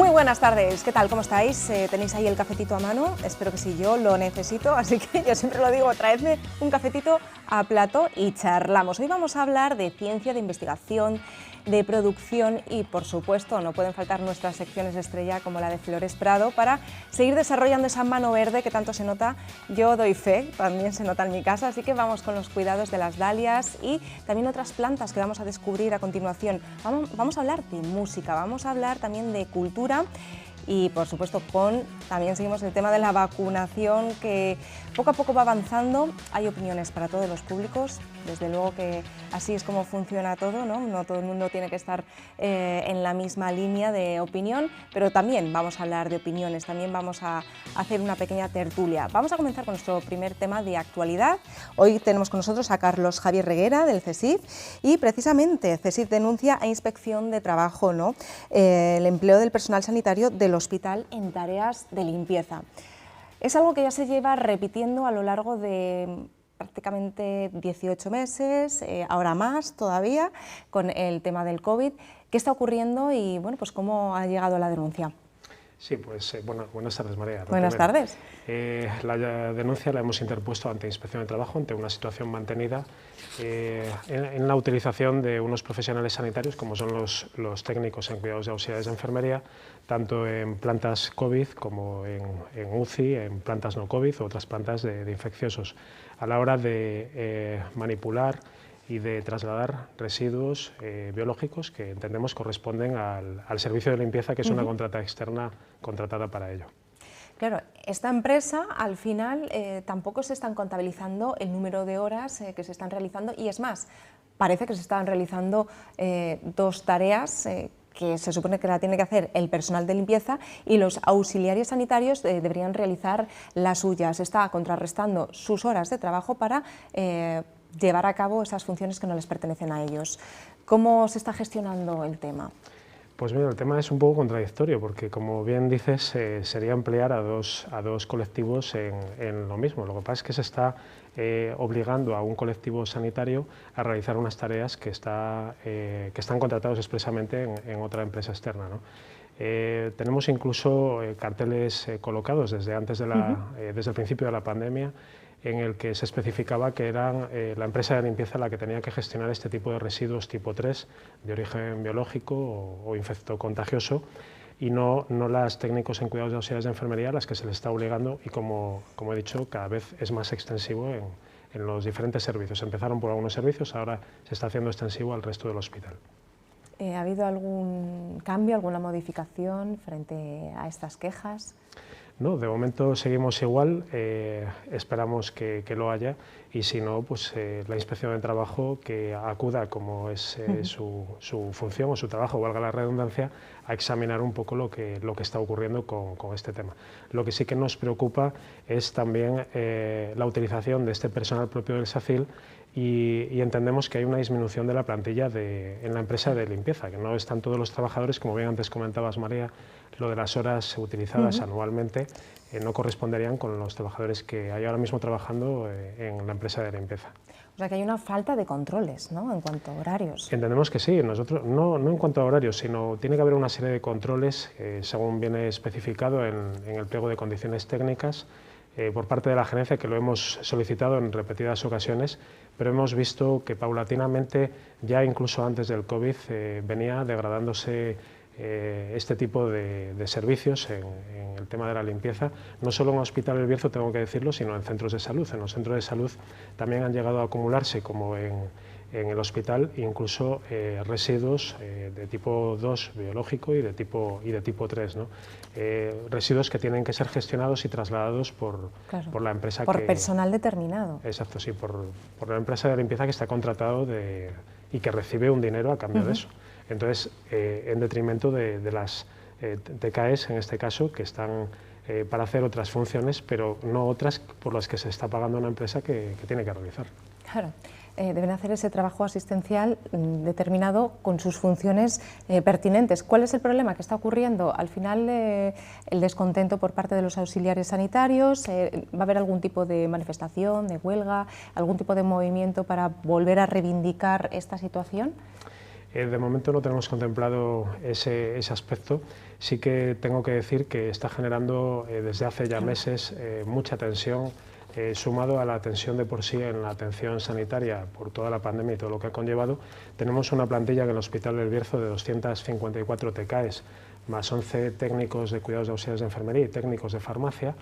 Muy buenas tardes, ¿qué tal? ¿Cómo estáis? ¿Tenéis ahí el cafetito a mano? Espero que sí, yo lo necesito, así que yo siempre lo digo, traedme un cafetito a plato y charlamos. Hoy vamos a hablar de ciencia, de investigación, de producción y, por supuesto, no pueden faltar nuestras secciones estrella como la de Flores Prado para seguir desarrollando esa mano verde que tanto se nota. Yo doy fe, también se nota en mi casa, así que vamos con los cuidados de las dalias y también otras plantas que vamos a descubrir a continuación. Vamos a hablar de música, vamos a hablar también de cultura y, por supuesto, también seguimos el tema de la vacunación que poco a poco va avanzando. Hay opiniones para todos los públicos, desde luego que así es como funciona todo, ¿no? No todo el mundo tiene que estar en la misma línea de opinión, pero también vamos a hablar de opiniones, también vamos a hacer una pequeña tertulia. Vamos a comenzar con nuestro primer tema de actualidad. Hoy tenemos con nosotros a Carlos Javier Reguera del CSIC y precisamente CSIC denuncia a Inspección de Trabajo, ¿no? El empleo del personal sanitario del hospital en tareas de limpieza. Es algo que ya se lleva repitiendo a lo largo de prácticamente 18 meses, ahora más todavía, con el tema del COVID. ¿Qué está ocurriendo y bueno, pues cómo ha llegado la denuncia? Sí, pues buenas tardes, María. Buenas tardes. La denuncia la hemos interpuesto ante Inspección de Trabajo ante una situación mantenida en la utilización de unos profesionales sanitarios como son los técnicos en cuidados de auxiliares de enfermería, tanto en plantas COVID como en UCI, en plantas no COVID o otras plantas de infecciosos, a la hora de manipular y de trasladar residuos biológicos que entendemos corresponden al servicio de limpieza, que es una contrata externa contratada para ello. Claro, esta empresa al final tampoco se están contabilizando el número de horas que se están realizando y es más, parece que se están realizando dos tareas que se supone que la tiene que hacer el personal de limpieza y los auxiliares sanitarios deberían realizar las suyas. Se está contrarrestando sus horas de trabajo para llevar a cabo esas funciones que no les pertenecen a ellos. ¿Cómo se está gestionando el tema? Pues mira, el tema es un poco contradictorio porque, como bien dices, sería emplear a dos colectivos en lo mismo. Lo que pasa es que se está obligando a un colectivo sanitario a realizar unas tareas que están contratados expresamente en otra empresa externa, ¿no? Tenemos incluso carteles colocados desde el principio de la pandemia, en el que se especificaba que era la empresa de limpieza la que tenía que gestionar este tipo de residuos tipo 3 de origen biológico o infectocontagioso y no las técnicos en cuidados de auxiliares de enfermería las que se les está obligando y, como he dicho, cada vez es más extensivo en los diferentes servicios. Empezaron por algunos servicios, ahora se está haciendo extensivo al resto del hospital. ¿Ha habido algún cambio, alguna modificación frente a estas quejas? No, de momento seguimos igual, esperamos que lo haya y si no, pues la Inspección de Trabajo que acuda, como es su función o su trabajo, valga la redundancia, a examinar un poco lo que está ocurriendo con este tema. Lo que sí que nos preocupa es también la utilización de este personal propio del SACIL y entendemos que hay una disminución de la plantilla en la empresa de limpieza, que no están todos los trabajadores, como bien antes comentabas, María, lo de las horas utilizadas anualmente no corresponderían con los trabajadores que hay ahora mismo trabajando en la empresa de limpieza. O sea que hay una falta de controles, ¿no?, en cuanto a horarios. Entendemos que sí, nosotros no en cuanto a horarios, sino tiene que haber una serie de controles, según viene especificado en el pliego de condiciones técnicas, por parte de la gerencia, que lo hemos solicitado en repetidas ocasiones, pero hemos visto que paulatinamente, ya incluso antes del COVID, venía degradándose este tipo de servicios en el tema de la limpieza, no solo en Hospital El Bierzo, tengo que decirlo, sino en centros de salud. En los centros de salud también han llegado a acumularse, como en el hospital, incluso residuos de tipo 2 biológico y de tipo 3, ¿no? Residuos que tienen que ser gestionados y trasladados por la empresa. Por personal determinado. Exacto, sí, por la empresa de limpieza que está contratado y que recibe un dinero a cambio de eso. Entonces, en detrimento de las TKEs, en este caso, que están para hacer otras funciones, pero no otras por las que se está pagando a una empresa que tiene que realizar. Claro, deben hacer ese trabajo asistencial determinado con sus funciones pertinentes. ¿Cuál es el problema que está ocurriendo? Al final, el descontento por parte de los auxiliares sanitarios, ¿va a haber algún tipo de manifestación, de huelga, algún tipo de movimiento para volver a reivindicar esta situación? De momento no tenemos contemplado ese aspecto. Sí que tengo que decir que está generando desde hace ya meses mucha tensión, sumado a la tensión de por sí en la atención sanitaria por toda la pandemia y todo lo que ha conllevado. Tenemos una plantilla en el Hospital del Bierzo de 254 TCAEs, más 11 técnicos de cuidados auxiliares de enfermería y técnicos de farmacia,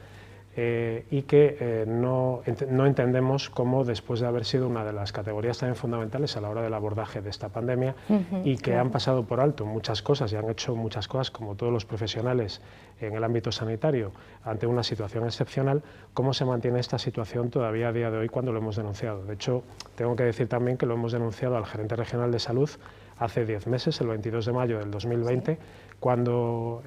y que no entendemos cómo, después de haber sido una de las categorías también fundamentales a la hora del abordaje de esta pandemia, y que han pasado por alto muchas cosas y han hecho muchas cosas, como todos los profesionales en el ámbito sanitario, ante una situación excepcional, cómo se mantiene esta situación todavía a día de hoy cuando lo hemos denunciado. De hecho, tengo que decir también que lo hemos denunciado al gerente regional de salud hace 10 meses, el 22 de mayo del 2020, sí, cuando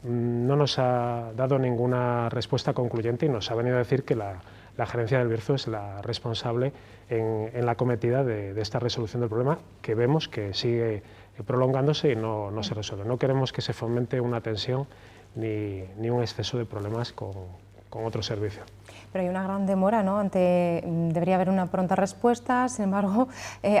no nos ha dado ninguna respuesta concluyente y nos ha venido a decir que la gerencia del Bierzo es la responsable en la acometida de esta resolución del problema, que vemos que sigue prolongándose y no se resuelve. No queremos que se fomente una tensión ni un exceso de problemas con otro servicio. Pero hay una gran demora, ¿no? Debería haber una pronta respuesta, sin embargo,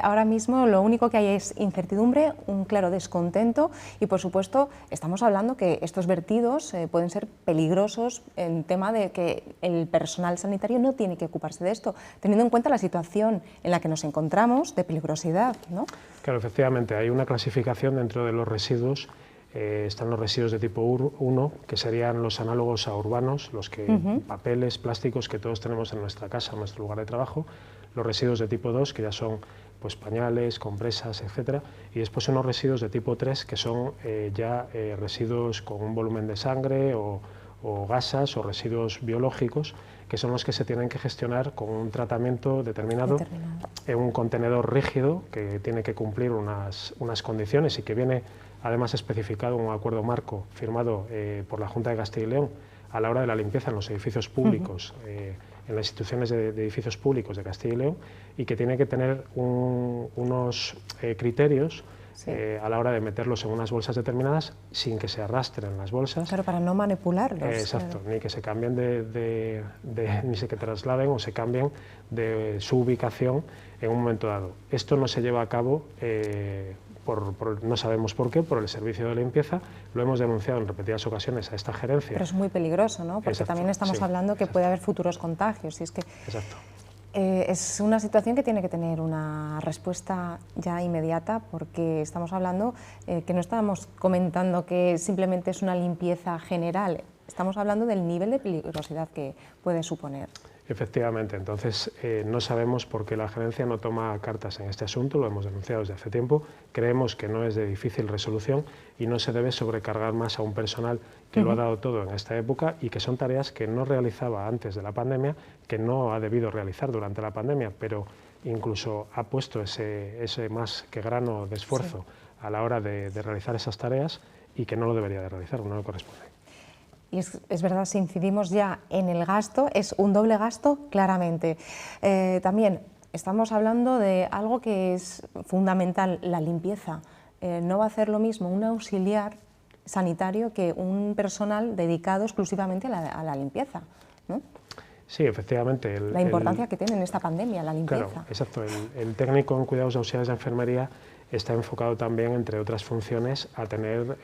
ahora mismo lo único que hay es incertidumbre, un claro descontento y, por supuesto, estamos hablando que estos vertidos pueden ser peligrosos en tema de que el personal sanitario no tiene que ocuparse de esto, teniendo en cuenta la situación en la que nos encontramos de peligrosidad, ¿no? Claro, efectivamente, hay una clasificación dentro de los residuos. Están los residuos de tipo 1, que serían los análogos a urbanos, los que papeles, plásticos que todos tenemos en nuestra casa, en nuestro lugar de trabajo, los residuos de tipo 2, que ya son pues, pañales, compresas, etcétera, y después unos residuos de tipo 3, que son residuos con un volumen de sangre o gasas o residuos biológicos, que son los que se tienen que gestionar con un tratamiento determinado en un contenedor rígido que tiene que cumplir unas condiciones y que viene además especificado en un acuerdo marco firmado por la Junta de Castilla y León a la hora de la limpieza en los edificios públicos, en las instituciones de edificios públicos de Castilla y León, y que tiene que tener unos criterios a la hora de meterlos en unas bolsas determinadas sin que se arrastren las bolsas. Claro, para no manipularlos. Exacto, ni que se cambien ni se que trasladen o se cambien de su ubicación en un momento dado. Esto no se lleva a cabo, no sabemos por qué, por el servicio de limpieza. Lo hemos denunciado en repetidas ocasiones a esta gerencia. Pero es muy peligroso, ¿no? Porque también estamos hablando que puede haber futuros contagios. Y es que es una situación que tiene que tener una respuesta ya inmediata, porque estamos hablando que no estamos comentando que simplemente es una limpieza general, estamos hablando del nivel de peligrosidad que puede suponer. Efectivamente, entonces no sabemos por qué la gerencia no toma cartas en este asunto, lo hemos denunciado desde hace tiempo, creemos que no es de difícil resolución y no se debe sobrecargar más a un personal que lo ha dado todo en esta época y que son tareas que no realizaba antes de la pandemia, que no ha debido realizar durante la pandemia, pero incluso ha puesto ese más que grano de esfuerzo a la hora de realizar esas tareas y que no lo debería de realizar, no le corresponde. Y es verdad, si incidimos ya en el gasto, es un doble gasto claramente. También estamos hablando de algo que es fundamental, la limpieza. No va a hacer lo mismo un auxiliar sanitario que un personal dedicado exclusivamente a la limpieza, ¿no? Sí, efectivamente. La importancia que tiene en esta pandemia, la limpieza. Claro, exacto. El técnico en cuidados auxiliares de enfermería está enfocado también, entre otras funciones, a tener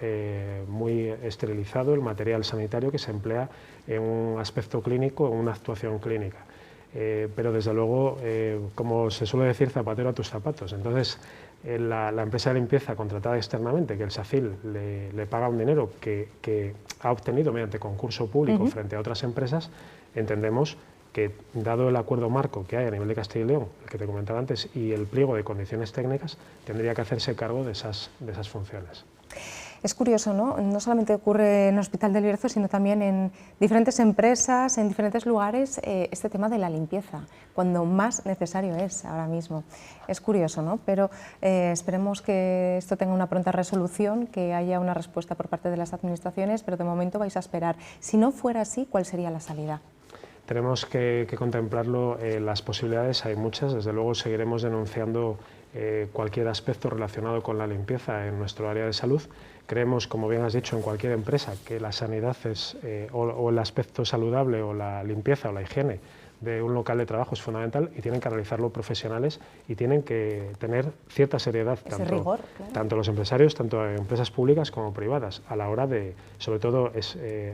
muy esterilizado el material sanitario que se emplea en un aspecto clínico, en una actuación clínica. Pero desde luego, como se suele decir, zapatero a tus zapatos. Entonces, la empresa de limpieza contratada externamente, que el SACIL le paga un dinero que ha obtenido mediante concurso público frente a otras empresas, entendemos que, dado el acuerdo marco que hay a nivel de Castilla y León, el que te comentaba antes, y el pliego de condiciones técnicas, tendría que hacerse cargo de esas funciones. Es curioso, ¿no? No solamente ocurre en el Hospital del Bierzo, sino también en diferentes empresas, en diferentes lugares, este tema de la limpieza, cuando más necesario es ahora mismo. Es curioso, ¿no? Pero esperemos que esto tenga una pronta resolución, que haya una respuesta por parte de las administraciones, pero de momento vais a esperar. Si no fuera así, ¿cuál sería la salida? Tenemos que contemplarlo, las posibilidades hay muchas, desde luego seguiremos denunciando cualquier aspecto relacionado con la limpieza en nuestro área de salud. Creemos, como bien has dicho, en cualquier empresa que la sanidad es, o el aspecto saludable o la limpieza o la higiene de un local de trabajo es fundamental y tienen que realizarlo profesionales y tienen que tener cierta seriedad, rigor, claro. Tanto los empresarios, tanto empresas públicas como privadas, a la hora de, sobre todo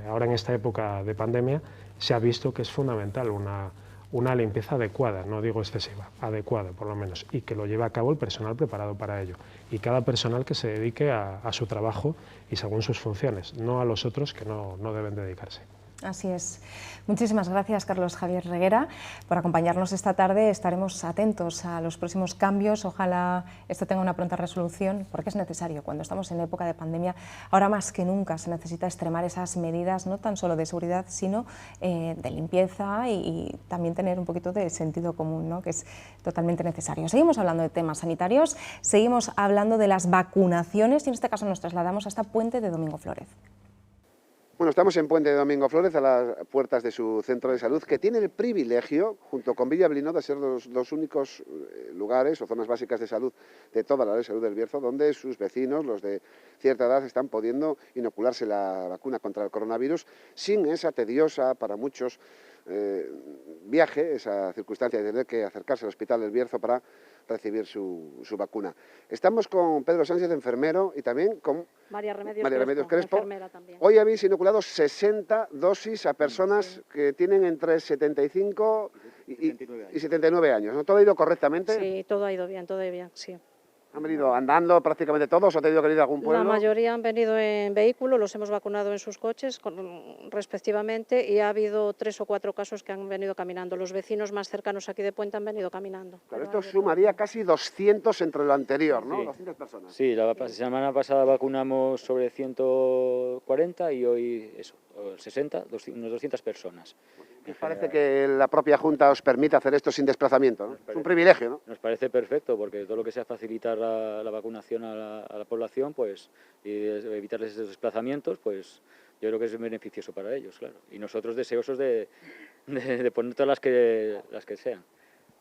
ahora en esta época de pandemia, se ha visto que es fundamental una limpieza adecuada, no digo excesiva, adecuada por lo menos, y que lo lleve a cabo el personal preparado para ello. Y cada personal que se dedique a su trabajo y según sus funciones, no a los otros que no deben dedicarse. Así es. Muchísimas gracias, Carlos Javier Reguera, por acompañarnos esta tarde. Estaremos atentos a los próximos cambios. Ojalá esto tenga una pronta resolución, porque es necesario. Cuando estamos en época de pandemia, ahora más que nunca se necesita extremar esas medidas, no tan solo de seguridad, sino de limpieza y también tener un poquito de sentido común, ¿no?, que es totalmente necesario. Seguimos hablando de temas sanitarios, seguimos hablando de las vacunaciones y en este caso nos trasladamos hasta Puente de Domingo Flórez. Bueno, estamos en Puente de Domingo Flórez, a las puertas de su centro de salud, que tiene el privilegio, junto con Villablino, de ser los únicos lugares o zonas básicas de salud de toda la área de salud del Bierzo, donde sus vecinos, los de cierta edad, están pudiendo inocularse la vacuna contra el coronavirus sin esa tediosa, para muchos, viaje, esa circunstancia de tener que acercarse al hospital del Bierzo para recibir su vacuna. Estamos con Pedro Sánchez, enfermero, y también con María Remedios Crespo, enfermera también. Hoy habéis inoculado 60 dosis a personas que tienen entre 75 y 79 años, ¿no? ¿Todo ha ido correctamente? Sí, todo ha ido bien, sí. ¿Han venido andando prácticamente todos o han tenido que ir a algún pueblo? La mayoría han venido en vehículo, los hemos vacunado en sus coches respectivamente y ha habido 3 o 4 casos que han venido caminando. Los vecinos más cercanos aquí de Puente han venido caminando. Claro, esto sumaría casi 200 entre lo anterior, ¿no? Sí. 200 personas. Sí, la semana pasada vacunamos sobre 140 y hoy eso, 60, unas 200 personas. Me parece que la propia Junta os permite hacer esto sin desplazamiento, ¿no? Es un privilegio, ¿no? Nos parece perfecto, porque todo lo que sea facilitar la vacunación a la población, pues, y evitarles esos desplazamientos, pues yo creo que es beneficioso para ellos, claro. Y nosotros deseosos de poner todas las que sean.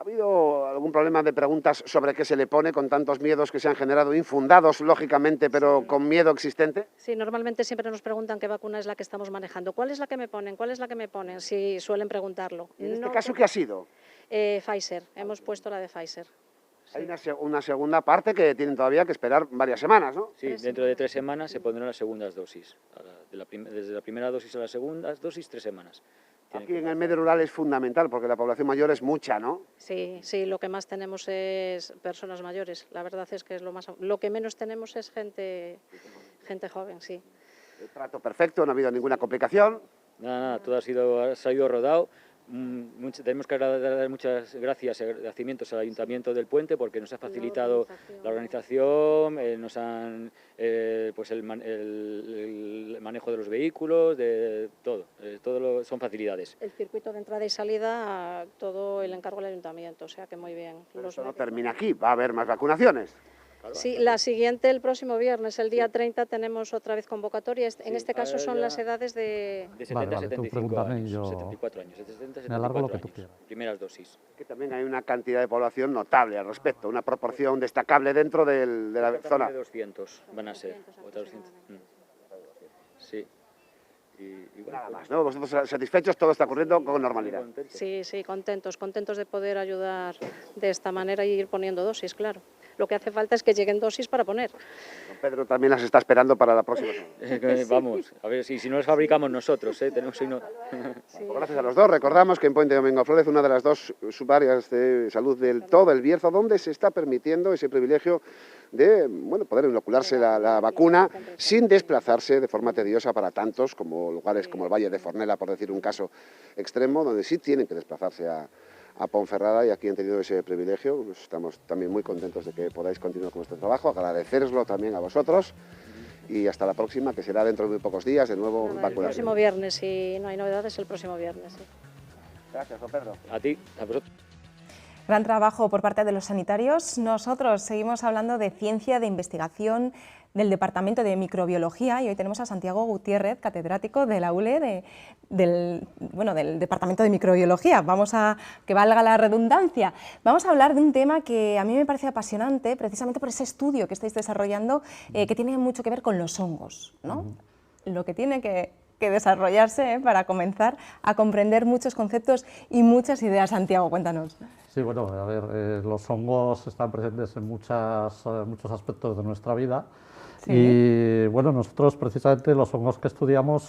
¿Ha habido algún problema de preguntas sobre qué se le pone con tantos miedos que se han generado, infundados, lógicamente, pero con miedo existente? Sí, normalmente siempre nos preguntan qué vacuna es la que estamos manejando. ¿Cuál es la que me ponen? ¿Cuál es la que me ponen? Sí, suelen preguntarlo. ¿En este caso qué ha sido? Pfizer, hemos puesto la de Pfizer. Hay una segunda parte que tienen todavía que esperar varias semanas, ¿no? Sí, dentro de 3 semanas se pondrán las segundas dosis. Desde la primera dosis a la segunda dosis, 3 semanas. Aquí en el medio rural es fundamental porque la población mayor es mucha, ¿no? Sí, lo que más tenemos es personas mayores. La verdad es que es lo que menos tenemos es gente joven, sí. El trato perfecto, no ha habido ninguna complicación. Nada, todo ha salido rodado. Tenemos que dar muchas gracias y agradecimientos al Ayuntamiento del Puente porque nos ha facilitado la organización, nos han pues el manejo de los vehículos, de todo son facilidades. El circuito de entrada y salida, todo el encargo del Ayuntamiento, o sea que muy bien. Pero esto no termina aquí, va a haber más vacunaciones. Sí, la siguiente el próximo viernes, el día 30 tenemos otra vez convocatoria. En este caso son las edades de 70 a 75 años, 74 años, de 70 a 74 años, primeras dosis. Que también hay una cantidad de población notable al respecto, una proporción destacable dentro de la zona. De 200 van a ser, otras 200. Sí. Y bueno, nada más, ¿no? Vosotros satisfechos, todo está ocurriendo con normalidad. Sí, contentos de poder ayudar de esta manera y ir poniendo dosis, claro. Lo que hace falta es que lleguen dosis para poner. Don Pedro también las está esperando para la próxima semana. Vamos, a ver, si no las fabricamos nosotros, tenemos... Pues gracias a los dos. Recordamos que en Puente de Domingo Flórez, una de las 2 subáreas de salud del todo el Bierzo, donde se está permitiendo ese privilegio de poder inocularse la vacuna sin desplazarse de forma tediosa para tantos como lugares como el Valle de Fornela, por decir un caso extremo, donde sí tienen que desplazarse a Ponferrada y aquí han tenido ese privilegio. Pues estamos también muy contentos de que podáis continuar con vuestro trabajo, agradeceroslo también a vosotros y hasta la próxima, que será dentro de muy pocos días, de nuevo vacunación. El próximo viernes, si no hay novedades, el próximo viernes. Sí. Gracias, don Pedro. A ti, a vosotros. Gran trabajo por parte de los sanitarios. Nosotros seguimos hablando de ciencia, de investigación, del Departamento de Microbiología y hoy tenemos a Santiago Gutiérrez, catedrático de la ULE del Departamento de Microbiología. Vamos a que valga la redundancia. Vamos a hablar de un tema que a mí me parece apasionante, precisamente por ese estudio que estáis desarrollando, que tiene mucho que ver con los hongos, ¿no? Lo que tiene que que desarrollarse para comenzar a comprender muchos conceptos y muchas ideas. Santiago, cuéntanos. Sí, bueno, a ver, los hongos están presentes en muchos aspectos de nuestra vida. Sí. Y bueno, nosotros precisamente los hongos que estudiamos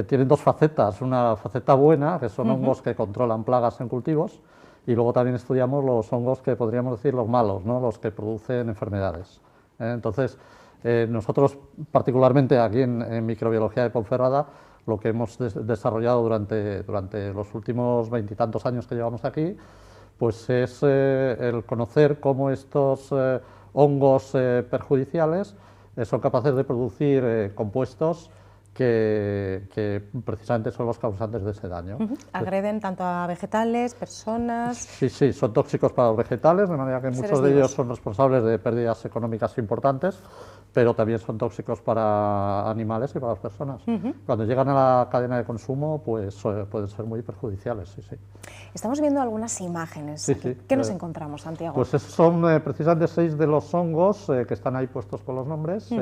tienen dos facetas. Una faceta buena, que son hongos que controlan plagas en cultivos, y luego también estudiamos los hongos que podríamos decir los malos, ¿no? Los que producen enfermedades. Entonces, nosotros particularmente aquí en microbiología de Ponferrada, lo que hemos desarrollado durante los últimos 20 y tantos años que llevamos aquí, pues es el conocer cómo estos hongos perjudiciales son capaces de producir compuestos que precisamente son los causantes de ese daño. Agreden tanto a vegetales, personas... Sí, sí, son tóxicos para los vegetales, de manera que muchos de ellos son responsables de pérdidas económicas importantes, pero también son tóxicos para animales y para las personas. Cuando llegan a la cadena de consumo, pues pueden ser muy perjudiciales, sí, sí. Estamos viendo algunas imágenes. Sí, sí. ¿Qué nos encontramos, Santiago? Pues esos son precisamente 6 de los hongos que están ahí puestos con los nombres,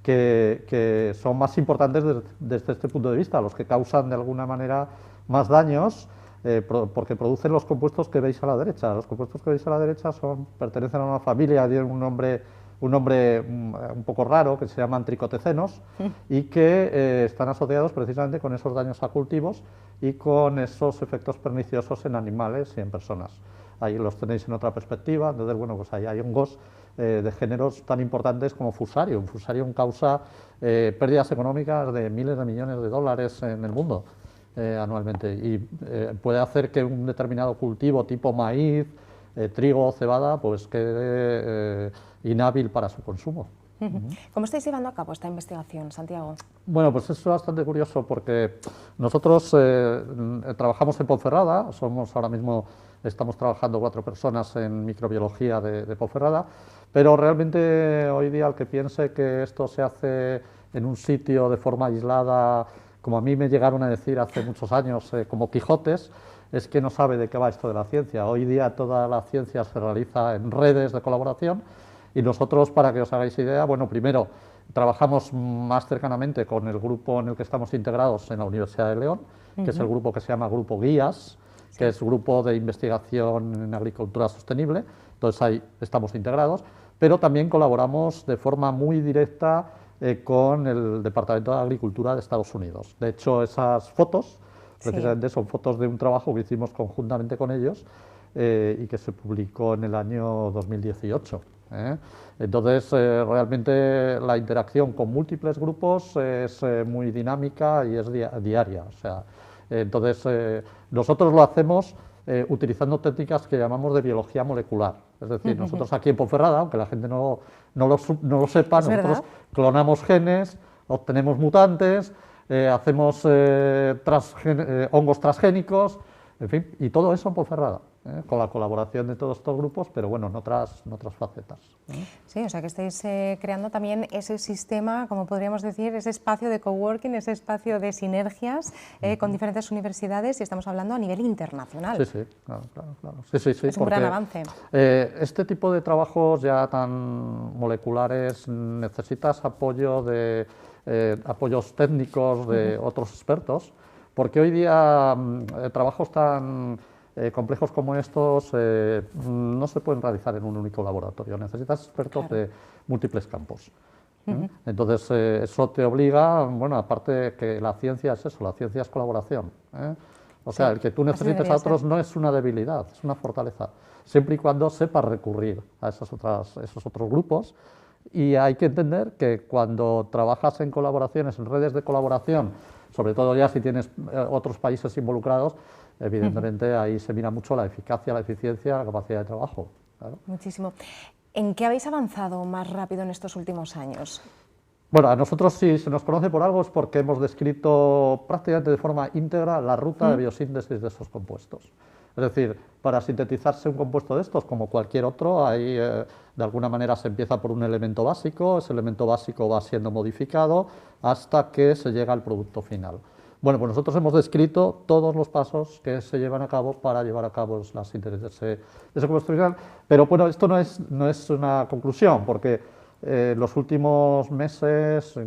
que son más importantes desde este punto de vista, los que causan de alguna manera más daños, porque producen los compuestos que veis a la derecha. Los compuestos que veis a la derecha pertenecen a una familia, tienen un nombre un poco raro, que se llaman tricotecenos, y que están asociados precisamente con esos daños a cultivos y con esos efectos perniciosos en animales y en personas. Ahí los tenéis en otra perspectiva. Entonces, bueno, pues ahí hay hongos de géneros tan importantes como Fusarium. Fusarium causa pérdidas económicas de miles de millones de dólares en el mundo anualmente, y puede hacer que un determinado cultivo tipo maíz, trigo o cebada, pues quede inhábil para su consumo. ¿Cómo estáis llevando a cabo esta investigación, Santiago? Bueno, pues es bastante curioso porque nosotros trabajamos en Ponferrada, ahora mismo estamos trabajando 4 personas en microbiología de Ponferrada, pero realmente hoy día el que piense que esto se hace en un sitio de forma aislada, como a mí me llegaron a decir hace muchos años, como Quijotes, es que no sabe de qué va esto de la ciencia. Hoy día toda la ciencia se realiza en redes de colaboración, y nosotros, para que os hagáis idea, bueno, primero trabajamos más cercanamente con el grupo en el que estamos integrados en la Universidad de León, que es el grupo que se llama Grupo Guías, que es Grupo de Investigación en Agricultura Sostenible. Entonces ahí estamos integrados, pero también colaboramos de forma muy directa con el Departamento de Agricultura de Estados Unidos. De hecho, esas fotos precisamente son fotos de un trabajo que hicimos conjuntamente con ellos y que se publicó en el año 2018. Entonces, realmente la interacción con múltiples grupos es muy dinámica y es diaria. O sea, entonces, nosotros lo hacemos utilizando técnicas que llamamos de biología molecular. Es decir, nosotros aquí en Ponferrada, aunque la gente no lo sepa, nosotros clonamos genes, obtenemos mutantes, hacemos hongos transgénicos, en fin, y todo eso en Ponferrada, con la colaboración de todos estos grupos, pero bueno, en otras facetas. Sí, o sea que estáis creando también ese sistema, como podríamos decir, ese espacio de coworking, ese espacio de sinergias con diferentes universidades, y estamos hablando a nivel internacional. Sí, sí, claro. Sí, es un gran avance. Este tipo de trabajos ya tan moleculares necesitas apoyos técnicos de otros expertos, porque hoy día trabajos tan complejos como estos no se pueden realizar en un único laboratorio, necesitas expertos de múltiples campos. Entonces eso te obliga, bueno, aparte que la ciencia es eso, la ciencia es colaboración. O sea, el que tú necesites a otros no es una debilidad, es una fortaleza, siempre y cuando sepas recurrir a esos otros grupos. Y hay que entender que cuando trabajas en colaboraciones, en redes de colaboración, sobre todo ya si tienes otros países involucrados, evidentemente ahí se mira mucho la eficacia, la eficiencia, la capacidad de trabajo. Claro. Muchísimo. ¿En qué habéis avanzado más rápido en estos últimos años? Bueno, a nosotros si se nos conoce por algo es porque hemos descrito prácticamente de forma íntegra la ruta de biosíntesis de esos compuestos. Es decir, para sintetizarse un compuesto de estos, como cualquier otro, ahí de alguna manera se empieza por un elemento básico, ese elemento básico va siendo modificado hasta que se llega al producto final. Bueno, pues nosotros hemos descrito todos los pasos que se llevan a cabo para llevar a cabo la síntesis de ese compuesto final, pero bueno, esto no es una conclusión, porque los últimos meses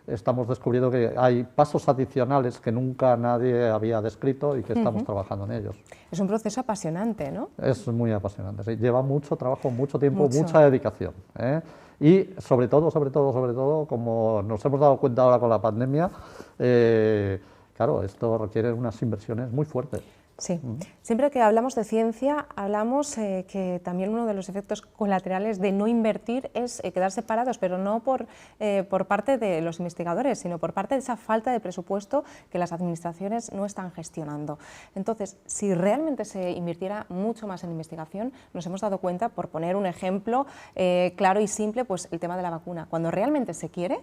estamos descubriendo que hay pasos adicionales que nunca nadie había descrito y que estamos trabajando en ellos. Es un proceso apasionante, ¿no? Es muy apasionante, sí. Lleva mucho trabajo, mucho tiempo, mucha dedicación, ¿eh? Y sobre todo, como nos hemos dado cuenta ahora con la pandemia, claro, esto requiere unas inversiones muy fuertes. Sí, siempre que hablamos de ciencia, hablamos que también uno de los efectos colaterales de no invertir es quedar separados, pero no por parte de los investigadores, sino por parte de esa falta de presupuesto que las administraciones no están gestionando. Entonces, si realmente se invirtiera mucho más en investigación, nos hemos dado cuenta, por poner un ejemplo claro y simple, pues el tema de la vacuna. Cuando realmente se quiere,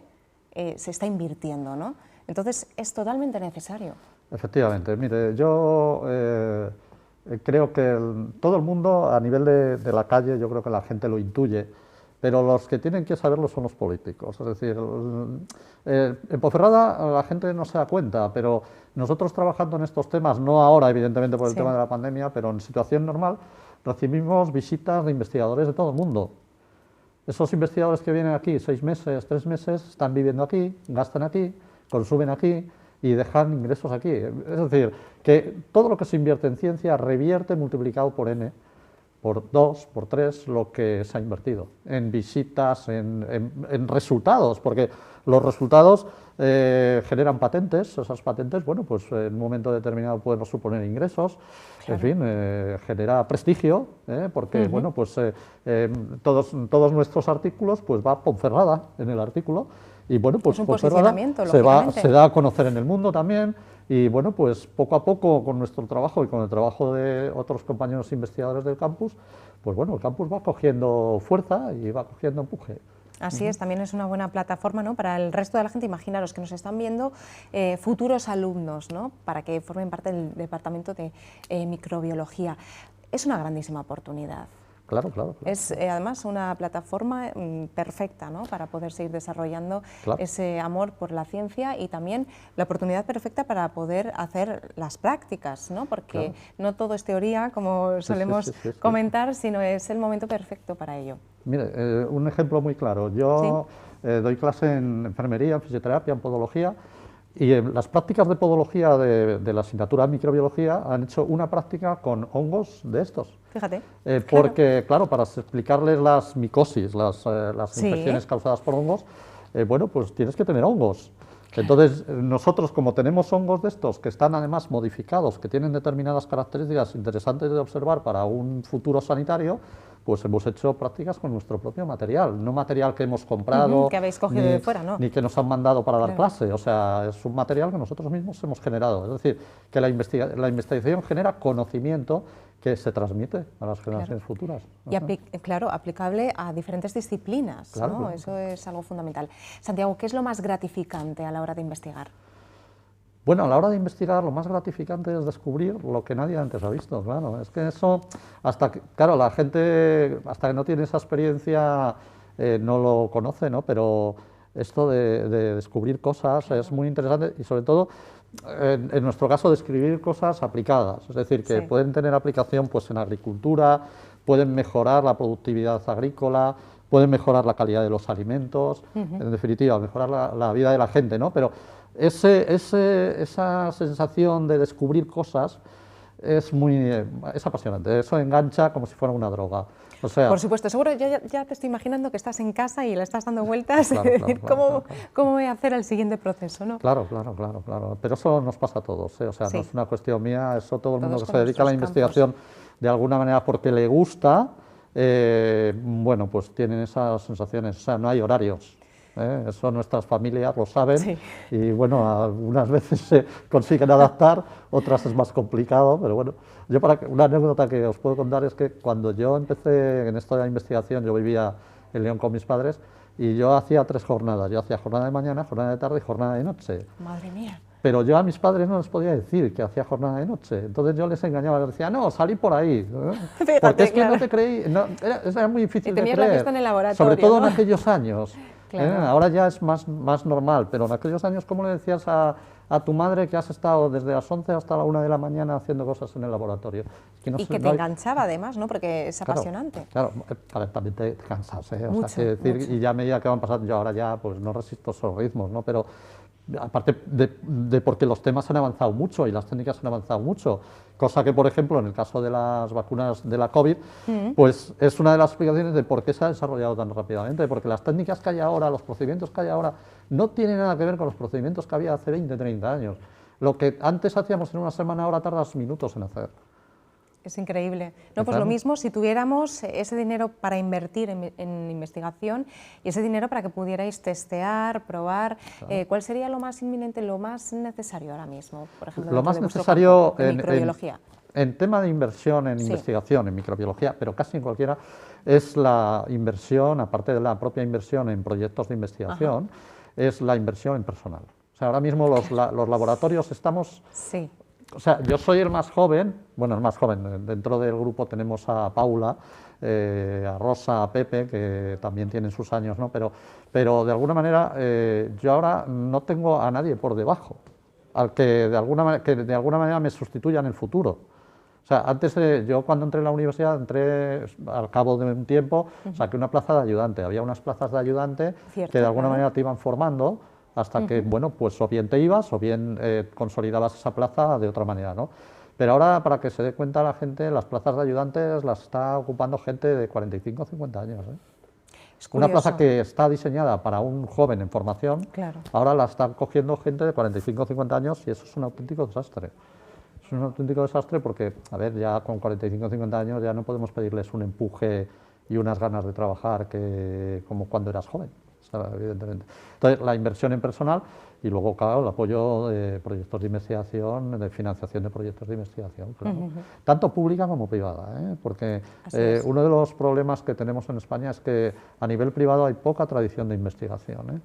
se está invirtiendo, ¿no? Entonces, es totalmente necesario. Efectivamente, mire, yo creo que todo el mundo a nivel de la calle, yo creo que la gente lo intuye, pero los que tienen que saberlo son los políticos. Es decir, en Ponferrada la gente no se da cuenta, pero nosotros trabajando en estos temas, no ahora evidentemente por el tema de la pandemia, pero en situación normal, recibimos visitas de investigadores de todo el mundo. Esos investigadores que vienen aquí 6 meses, 3 meses, están viviendo aquí, gastan aquí, consumen aquí y dejan ingresos aquí. Es decir, que todo lo que se invierte en ciencia revierte multiplicado por n, por 2, por 3, lo que se ha invertido en visitas, en resultados, porque los resultados generan patentes. Esas patentes, bueno, pues en un momento determinado pueden suponer ingresos, en fin, genera prestigio, porque, bueno, pues todos nuestros artículos, pues va Ponferrada en el artículo, y bueno, pues Ponferrada se da a conocer en el mundo también, y bueno, pues poco a poco con nuestro trabajo y con el trabajo de otros compañeros investigadores del campus, pues bueno, el campus va cogiendo fuerza y va cogiendo empuje. Así es, también es una buena plataforma, ¿no?, para el resto de la gente. Imaginaros que nos están viendo futuros alumnos, ¿no?, para que formen parte del departamento de microbiología. Es una grandísima oportunidad. Claro, claro, claro. Es además una plataforma perfecta, ¿no?, para poder seguir desarrollando ese amor por la ciencia, y también la oportunidad perfecta para poder hacer las prácticas, ¿no?, porque no todo es teoría, como solemos comentar, sino es el momento perfecto para ello. Mire, un ejemplo muy claro. Yo doy clase en enfermería, en fisioterapia, en podología, y en las prácticas de podología de la asignatura de microbiología han hecho una práctica con hongos de estos. Fíjate. Porque, claro, para explicarles las micosis, las infecciones causadas por hongos, bueno, pues tienes que tener hongos. Entonces, nosotros, como tenemos hongos de estos, que están además modificados, que tienen determinadas características interesantes de observar para un futuro sanitario, pues hemos hecho prácticas con nuestro propio material, no material que hemos comprado, que habéis cogido de fuera, ¿no?, ni que nos han mandado para dar clase. O sea, es un material que nosotros mismos hemos generado. Es decir, que la investigación genera conocimiento que se transmite a las generaciones futuras. Y aplicable a diferentes disciplinas, ¿no? Claro. Eso es algo fundamental. Santiago, ¿qué es lo más gratificante a la hora de investigar? Bueno, a la hora de investigar lo más gratificante es descubrir lo que nadie antes ha visto, claro. Es que eso, claro, la gente, hasta que no tiene esa experiencia, no lo conoce, ¿no? Pero esto de descubrir cosas es muy interesante, y sobre todo, en nuestro caso, describir cosas aplicadas. Es decir, que pueden tener aplicación pues en agricultura, pueden mejorar la productividad agrícola, pueden mejorar la calidad de los alimentos, en definitiva, mejorar la vida de la gente, ¿no? Pero esa sensación de descubrir cosas es apasionante, eso engancha como si fuera una droga. O sea, por supuesto, seguro, ya te estoy imaginando que estás en casa y le estás dando vueltas, ¿cómo voy a hacer el siguiente proceso?, ¿no? Claro, pero eso nos pasa a todos, o sea, no es una cuestión mía, eso todo el mundo que se dedica a la investigación de alguna manera porque le gusta, bueno, pues tienen esas sensaciones, o sea, no hay horarios. Eso nuestras familias lo saben, y bueno, algunas veces se consiguen adaptar, otras es más complicado, pero bueno, una anécdota que os puedo contar es que cuando yo empecé en esto de la investigación, yo vivía en León con mis padres, y yo hacía 3 jornadas, yo hacía jornada de mañana, jornada de tarde y jornada de noche. Madre mía. Pero yo a mis padres no les podía decir que hacía jornada de noche, entonces yo les engañaba, les decía, no, salí por ahí, Fíjate, porque es que no te creí, era muy difícil de creer, la vista en el laboratorio, sobre todo ¿no?, en aquellos años. Claro. Ahora ya es más normal, pero en aquellos años, ¿cómo le decías a tu madre que has estado desde las 11 hasta la 1 de la mañana haciendo cosas en el laboratorio? Es que no Y sé, que te no hay- enganchaba además, ¿no? Porque es Claro, apasionante. Claro, a ver, también te cansas, ¿eh? O Mucho, sea, quiero decir, mucho. y ya a medida que van pasando, yo ahora ya pues no resisto esos ritmos, ¿no? Pero aparte de porque los temas han avanzado mucho y las técnicas han avanzado mucho, cosa que, por ejemplo, en el caso de las vacunas de la COVID, pues es una de las explicaciones de por qué se ha desarrollado tan rápidamente, porque las técnicas que hay ahora, los procedimientos que hay ahora, no tienen nada que ver con los procedimientos que había hace 20, 30 años. Lo que antes hacíamos en una semana, ahora tardas minutos en hacer. Es increíble. No, pues lo mismo si tuviéramos ese dinero para invertir en investigación y ese dinero para que pudierais testear, probar, ¿cuál sería lo más inminente, lo más necesario ahora mismo? Por ejemplo, Lo dentro más de vuestro necesario campo de microbiología. en tema de inversión en Sí. investigación, en microbiología, pero casi en cualquiera, es la inversión, aparte de la propia inversión en proyectos de investigación, es la inversión en personal. O sea, ahora mismo los laboratorios estamos... Sí. O sea, yo soy el más joven, bueno, el más joven, dentro del grupo tenemos a Paula, a Rosa, a Pepe, que también tienen sus años, ¿no? Pero de alguna manera yo ahora no tengo a nadie por debajo, al que de alguna manera me sustituya en el futuro. O sea, antes yo cuando entré en la universidad, entré al cabo de un tiempo, saqué una plaza de ayudante. Había unas plazas de ayudante Cierto, que de alguna claro. manera te iban formando hasta que, bueno, pues o bien te ibas o bien consolidabas esa plaza de otra manera, ¿no? Pero ahora, para que se dé cuenta la gente, las plazas de ayudantes las está ocupando gente de 45 o 50 años, ¿eh? Es Una curioso. plaza que está diseñada para un joven en formación, Claro. ahora la están cogiendo gente de 45 o 50 años y eso es un auténtico desastre. Es un auténtico desastre porque, a ver, ya con 45 o 50 años ya no podemos pedirles un empuje y unas ganas de trabajar que como cuando eras joven, ¿sabes? Evidentemente. Entonces, la inversión en personal y luego, claro, el apoyo de proyectos de investigación, de financiación de proyectos de investigación, claro. Tanto pública como privada, ¿eh? Porque Así es. uno de los problemas que tenemos en España es que a nivel privado hay poca tradición de investigación, ¿eh?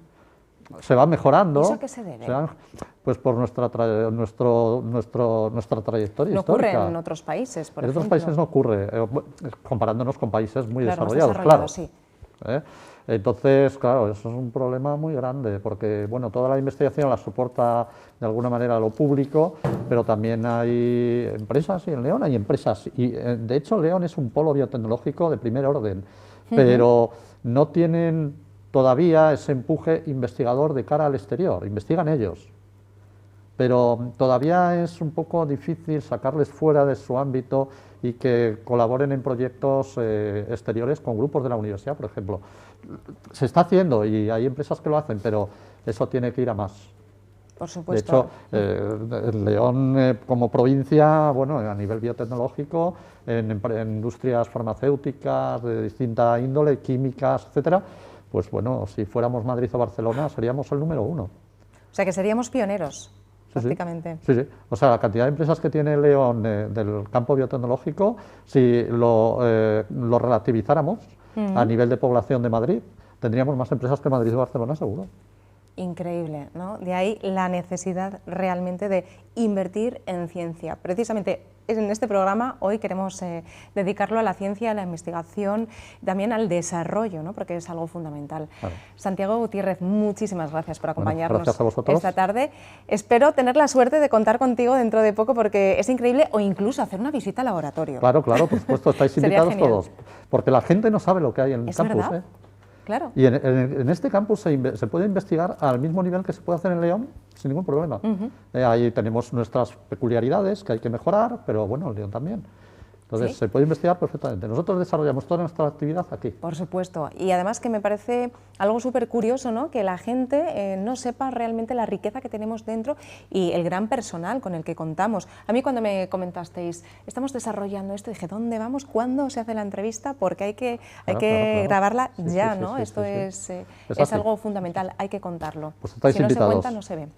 Se va mejorando. ¿Y eso a qué se debe? Pues por nuestra trayectoria No ocurre histórica. en otros países, por En ejemplo. otros países no ocurre, comparándonos con países muy Claro, más desarrollados, claro. sí. ¿Eh? Entonces, claro, eso es un problema muy grande, porque bueno, toda la investigación la soporta de alguna manera lo público, pero también hay empresas, y en León hay empresas, y de hecho León es un polo biotecnológico de primer orden, pero no tienen todavía ese empuje investigador de cara al exterior, investigan ellos, pero todavía es un poco difícil sacarles fuera de su ámbito y que colaboren en proyectos exteriores con grupos de la universidad, por ejemplo. Se está haciendo y hay empresas que lo hacen, pero eso tiene que ir a más. Por De supuesto. hecho, León como provincia, bueno, a nivel biotecnológico, en industrias farmacéuticas de distinta índole, químicas, etcétera, pues bueno, si fuéramos Madrid o Barcelona seríamos el número 1. O sea, que seríamos pioneros, prácticamente. Sí. O sea, la cantidad de empresas que tiene León del campo biotecnológico, si lo relativizáramos a nivel de población de Madrid, tendríamos más empresas que Madrid y Barcelona, seguro. Increíble, ¿no? De ahí la necesidad realmente de invertir en ciencia. Precisamente en este programa hoy queremos dedicarlo a la ciencia, a la investigación, también al desarrollo, ¿no? Porque es algo fundamental. Claro. Santiago Gutiérrez, muchísimas gracias por acompañarnos gracias a vosotros. esta tarde. Espero tener la suerte de contar contigo dentro de poco porque es increíble, o incluso hacer una visita al laboratorio. Claro, por supuesto, estáis Sería invitados genial. todos, porque la gente no sabe lo que hay en el ¿Es campus. verdad? Claro. Y en este campus se puede investigar al mismo nivel que se puede hacer en León sin ningún problema. Ahí tenemos nuestras peculiaridades que hay que mejorar, pero bueno, en León también. Entonces, ¿Sí? se puede investigar perfectamente. Nosotros desarrollamos toda nuestra actividad aquí. Por supuesto. Y además que me parece algo súper curioso, ¿no? Que la gente no sepa realmente la riqueza que tenemos dentro y el gran personal con el que contamos. A mí cuando me comentasteis, estamos desarrollando esto, dije, ¿dónde vamos? ¿Cuándo se hace la entrevista? Porque hay que Claro. grabarla Sí, ya, sí, ¿no? sí, Esto sí. es así. algo fundamental, hay que contarlo. Pues estáis si no invitados. se cuenta, no se ve.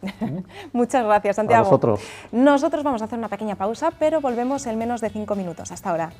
Muchas gracias, Santiago. A vosotros. Nosotros vamos a hacer una pequeña pausa, pero volvemos en menos de 5 minutos. Hasta ahora.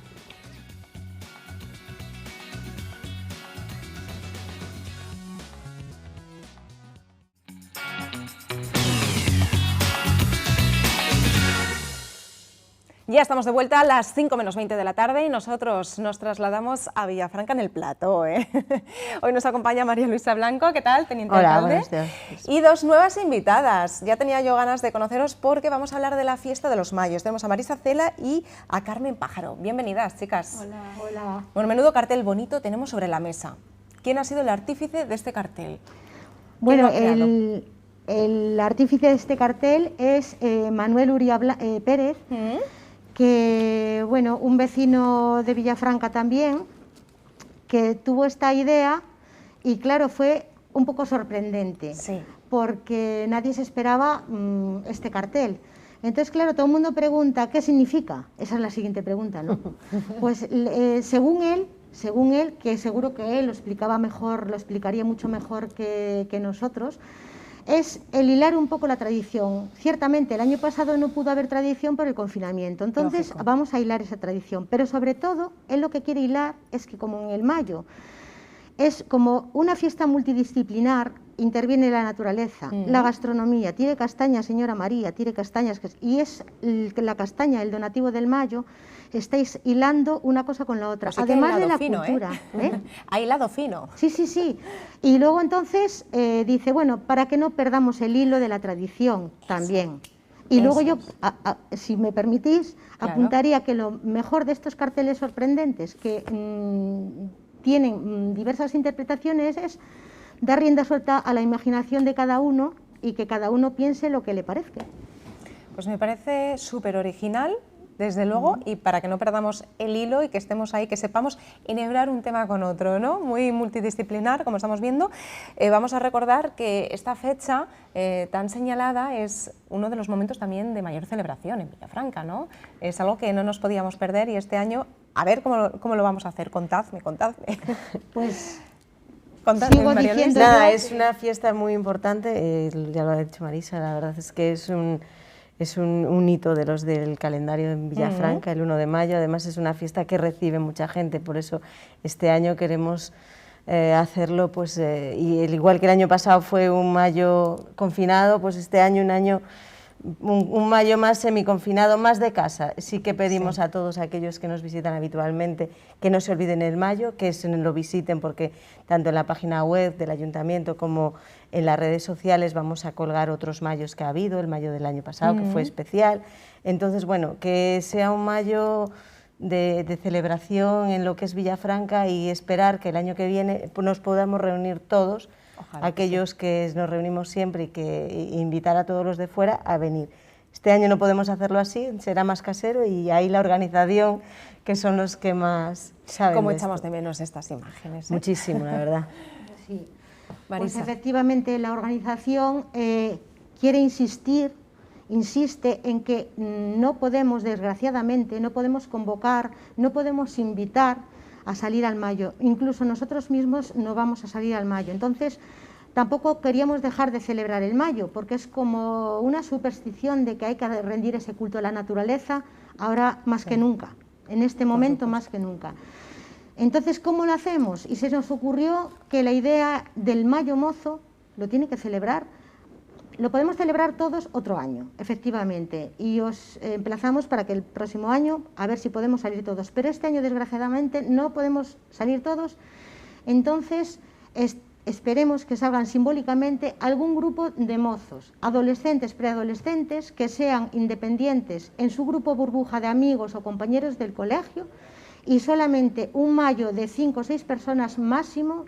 Ya estamos de vuelta a las 5 menos 20 de la tarde y nosotros nos trasladamos a Villafranca en el plató. Hoy nos acompaña María Luisa Blanco, ¿qué tal, teniente alcalde? Buenos días. Y dos nuevas invitadas. Ya tenía yo ganas de conoceros porque vamos a hablar de la fiesta de los Mayos. Tenemos a Marisa Cela y a Carmen Pájaro. Bienvenidas, chicas. Hola. Hola. Bueno, menudo cartel bonito tenemos sobre la mesa. ¿Quién ha sido el artífice de este cartel? Bueno, el artífice de este cartel es Manuel Uría Pérez, que, bueno, un vecino de Villafranca también, que tuvo esta idea y, claro, fue un poco sorprendente, porque nadie se esperaba este cartel. Entonces, claro, todo el mundo pregunta, ¿qué significa? Esa es la siguiente pregunta, ¿no? Pues según él, que seguro que él lo explicaba mejor, lo explicaría mucho mejor que nosotros, es el hilar un poco la tradición. Ciertamente, el año pasado no pudo haber tradición por el confinamiento, entonces lógico, vamos a hilar esa tradición. Pero sobre todo, él lo que quiere hilar es que, como en el Mayo, es como una fiesta multidisciplinar, interviene la naturaleza, la gastronomía, tire castañas, señora María, tire castañas, y es la castaña, el donativo del Mayo. Estáis hilando una cosa con la otra, pues además de la fino, cultura. Ha hilado fino. Sí, sí, sí. Y luego entonces dice, bueno, para que no perdamos el hilo de la tradición también. Y luego yo, si me permitís, apuntaría que lo mejor de estos carteles sorprendentes, que tienen diversas interpretaciones, es dar rienda suelta a la imaginación de cada uno y que cada uno piense lo que le parezca. Pues me parece súper original, desde luego, y para que no perdamos el hilo y que estemos ahí, que sepamos enhebrar un tema con otro, ¿no? Muy multidisciplinar, como estamos viendo. Vamos a recordar que esta fecha tan señalada es uno de los momentos también de mayor celebración en Villafranca, ¿no? Es algo que no nos podíamos perder y este año, a ver cómo lo vamos a hacer. Contadme. Pues sigo diciendo nada, es una fiesta muy importante, ya lo ha dicho Marisa, la verdad es que es un hito de los del calendario en Villafranca, el 1 de mayo, además es una fiesta que recibe mucha gente, por eso este año queremos hacerlo, pues, y igual que el año pasado fue un mayo confinado, pues este año un mayo más semiconfinado, más de casa. Sí que pedimos a todos aquellos que nos visitan habitualmente que no se olviden el mayo, que lo visiten, porque tanto en la página web del ayuntamiento como en las redes sociales vamos a colgar otros mayos que ha habido, el mayo del año pasado que fue especial. Entonces, bueno, que sea un mayo de celebración en lo que es Villafranca y esperar que el año que viene nos podamos reunir todos. Ojalá aquellos que nos reunimos siempre y invitar a todos los de fuera a venir. Este año no podemos hacerlo así, será más casero y ahí la organización, que son los que más saben. ¿Cómo echamos de menos estas imágenes? Muchísimo, la verdad. Sí. Marisa. Pues efectivamente la organización quiere insiste en que no podemos, desgraciadamente, no podemos convocar, no podemos invitar a salir al Mayo, incluso nosotros mismos no vamos a salir al Mayo, entonces tampoco queríamos dejar de celebrar el Mayo, porque es como una superstición de que hay que rendir ese culto a la naturaleza, ahora más que nunca, en este momento más que nunca. Entonces, ¿cómo lo hacemos? Y se nos ocurrió que la idea del Mayo Mozo lo tiene que celebrar. Lo podemos celebrar todos otro año, efectivamente, y os emplazamos para que el próximo año, a ver si podemos salir todos, pero este año desgraciadamente no podemos salir todos, entonces esperemos que salgan simbólicamente algún grupo de mozos, adolescentes, preadolescentes, que sean independientes en su grupo burbuja de amigos o compañeros del colegio, y solamente un mayo de 5 o 6 personas máximo.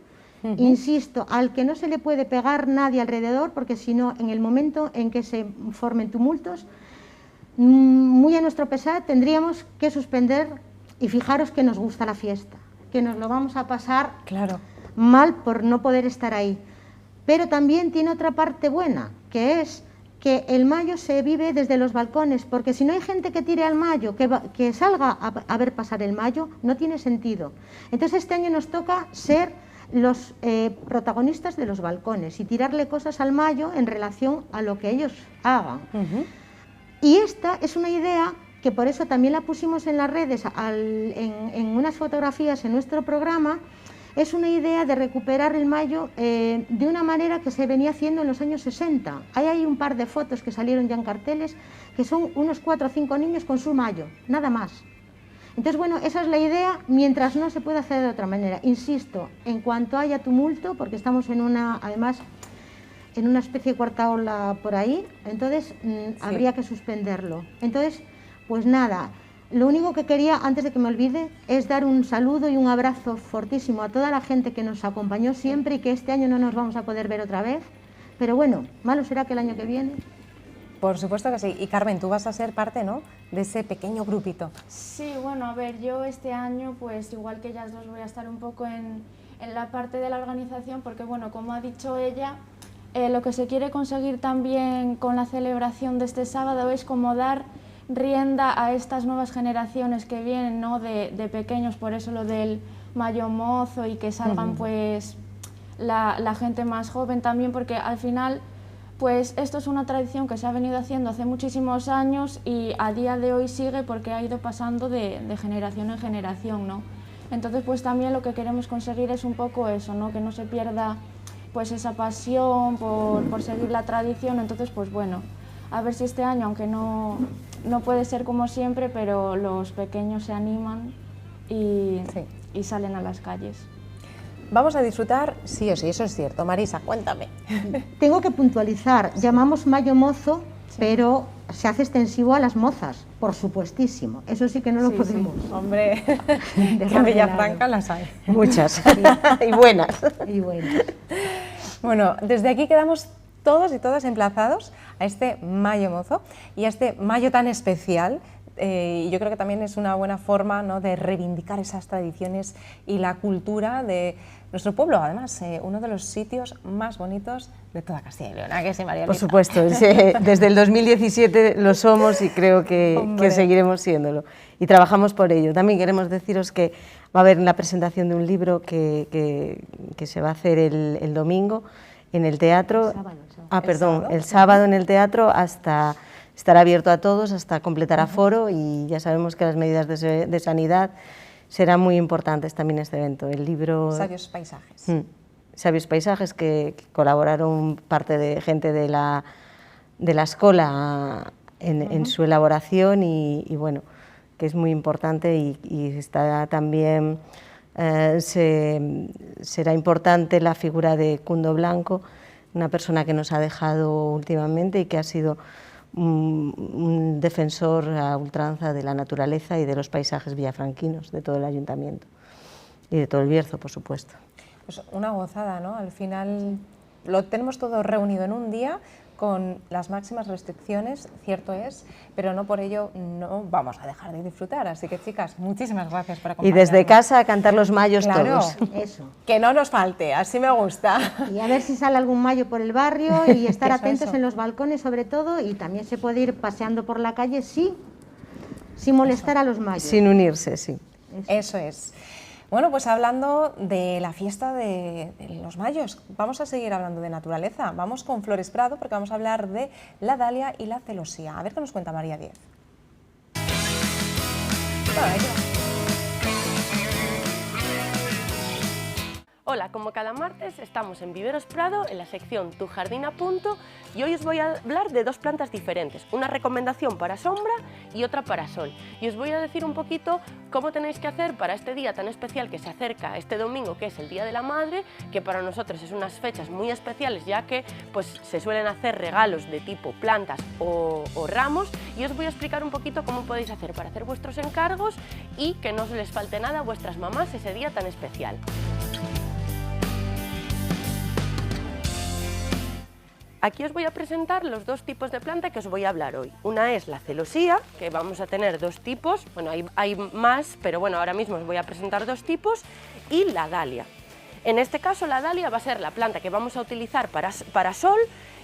Insisto, al que no se le puede pegar nadie alrededor, porque si no, en el momento en que se formen tumultos, muy a nuestro pesar, tendríamos que suspender, y fijaros que nos gusta la fiesta, que nos lo vamos a pasar mal por no poder estar ahí. Pero también tiene otra parte buena, que es que el Mayo se vive desde los balcones, porque si no hay gente que tire al Mayo, que salga a ver pasar el Mayo, no tiene sentido. Entonces este año nos toca ser los protagonistas de los balcones y tirarle cosas al Mayo en relación a lo que ellos hagan. Y esta es una idea que por eso también la pusimos en las redes, en unas fotografías en nuestro programa, es una idea de recuperar el mayo de una manera que se venía haciendo en los años 60. Hay un par de fotos que salieron ya en carteles, que son unos 4 o 5 niños con su mayo, nada más. Entonces, bueno, esa es la idea, mientras no se pueda hacer de otra manera. Insisto, en cuanto haya tumulto, porque estamos además, en una especie de cuarta ola por ahí, entonces habría que suspenderlo. Entonces, pues nada. Lo único que quería, antes de que me olvide, es dar un saludo y un abrazo fortísimo a toda la gente que nos acompañó siempre y que este año no nos vamos a poder ver otra vez. Pero bueno, malo será que el año que viene. Por supuesto que sí. Y Carmen, tú vas a ser parte, ¿no?, de ese pequeño grupito. Sí, bueno, a ver, yo este año, pues igual que ellas dos, voy a estar un poco en la parte de la organización, porque bueno, como ha dicho ella, lo que se quiere conseguir también con la celebración de este sábado es como dar rienda a estas nuevas generaciones que vienen, ¿no?, de pequeños, por eso lo del mayo mozo y que salgan pues la gente más joven también, porque al final pues esto es una tradición que se ha venido haciendo hace muchísimos años y a día de hoy sigue porque ha ido pasando de generación en generación, ¿no? Entonces pues también lo que queremos conseguir es un poco eso, ¿no?, que no se pierda pues esa pasión por seguir la tradición. Entonces pues bueno, a ver si este año, aunque no puede ser como siempre, pero los pequeños se animan y salen a las calles. Vamos a disfrutar sí o sí, eso es cierto. Marisa, cuéntame. Tengo que puntualizar, llamamos mayo mozo, pero se hace extensivo a las mozas, por supuestísimo. Eso sí que no lo podemos. Sí. Hombre, que a Villafranca las hay. Muchas, y buenas. Y buenas. Bueno, desde aquí quedamos todos y todas emplazados a este mayo mozo y a este mayo tan especial. Y yo creo que también es una buena forma, ¿no?, de reivindicar esas tradiciones y la cultura de nuestro pueblo, además, uno de los sitios más bonitos de toda Castilla y León. ¿A qué sí, María Luisa? Por supuesto, desde el 2017 lo somos y creo que seguiremos siéndolo. Y trabajamos por ello. También queremos deciros que va a haber la presentación de un libro que se va a hacer el domingo en el teatro. El sábado en el teatro hasta... Estará abierto a todos hasta completar aforo y ya sabemos que las medidas de sanidad serán muy importantes también en este evento. El libro... Sabios Paisajes. Sabios Paisajes, que colaboraron parte de gente de la escuela en su elaboración y bueno, que es muy importante y está también... será importante la figura de Cundo Blanco, una persona que nos ha dejado últimamente y que ha sido un defensor a ultranza de la naturaleza y de los paisajes villafranquinos, de todo el ayuntamiento y de todo el Bierzo, por supuesto. Pues una gozada, ¿no? Al final lo tenemos todo reunido en un día con las máximas restricciones, cierto es, pero no por ello no vamos a dejar de disfrutar. Así que, chicas, muchísimas gracias por acompañarnos. Y desde casa a cantar los mayos todos. Eso. Que no nos falte, así me gusta. Y a ver si sale algún mayo por el barrio y estar atentos en los balcones sobre todo, y también se puede ir paseando por la calle sin molestar a los mayos. Sin unirse, sí. Eso es. Bueno, pues hablando de la fiesta de los mayos, vamos a seguir hablando de naturaleza. Vamos con Flores Prado porque vamos a hablar de la dalia y la celosía. A ver qué nos cuenta María Díez. Hola, como cada martes estamos en Viveros Prado, en la sección Tu Jardín a Punto, y hoy os voy a hablar de dos plantas diferentes, una recomendación para sombra y otra para sol. Y os voy a decir un poquito cómo tenéis que hacer para este día tan especial que se acerca este domingo, que es el Día de la Madre, que para nosotros es unas fechas muy especiales, ya que pues, se suelen hacer regalos de tipo plantas o ramos, y os voy a explicar un poquito cómo podéis hacer para hacer vuestros encargos y que no os les falte nada a vuestras mamás ese día tan especial. Aquí os voy a presentar los dos tipos de planta que os voy a hablar hoy. Una es la celosía, que vamos a tener dos tipos, bueno, hay más, pero bueno, ahora mismo os voy a presentar dos tipos, y la dalia. En este caso la dalia va a ser la planta que vamos a utilizar para sol,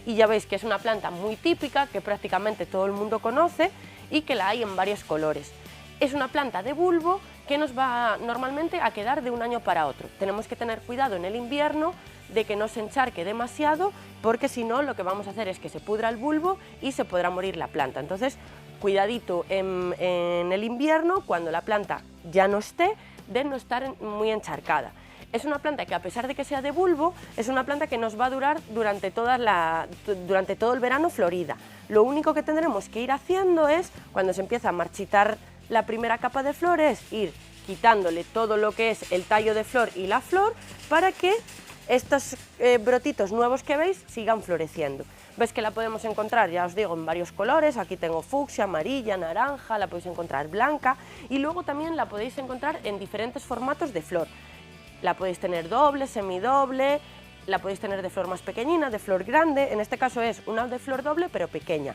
y ya veis que es una planta muy típica, que prácticamente todo el mundo conoce y que la hay en varios colores. Es una planta de bulbo que nos va normalmente a quedar de un año para otro. Tenemos que tener cuidado en el invierno de que no se encharque demasiado, porque si no lo que vamos a hacer es que se pudra el bulbo y se podrá morir la planta. Entonces, cuidadito en el invierno, cuando la planta ya no esté, de no estar muy encharcada. Es una planta que, a pesar de que sea de bulbo, es una planta que nos va a durar durante todo el verano florida. Lo único que tendremos que ir haciendo es, cuando se empieza a marchitar la primera capa de flores, ir quitándole todo lo que es el tallo de flor y la flor para que estos brotitos nuevos que veis sigan floreciendo. Ves que la podemos encontrar, ya os digo, en varios colores. Aquí tengo fucsia, amarilla, naranja, la podéis encontrar blanca, y luego también la podéis encontrar en diferentes formatos de flor. La podéis tener doble, semidoble, la podéis tener de flor más pequeñina, de flor grande. En este caso es una de flor doble pero pequeña.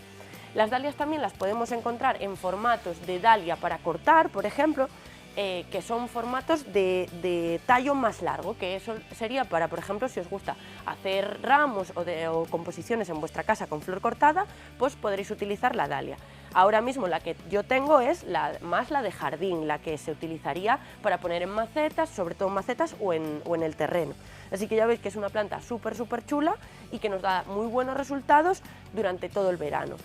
Las dalias también las podemos encontrar en formatos de dalia para cortar, por ejemplo, que son formatos de tallo más largo, que eso sería para, por ejemplo, si os gusta hacer ramos o composiciones en vuestra casa con flor cortada, pues podréis utilizar la dalia. Ahora mismo la que yo tengo es más la de jardín, la que se utilizaría para poner en macetas, sobre todo en macetas o en el terreno. Así que ya veis que es una planta súper chula y que nos da muy buenos resultados durante todo el verano.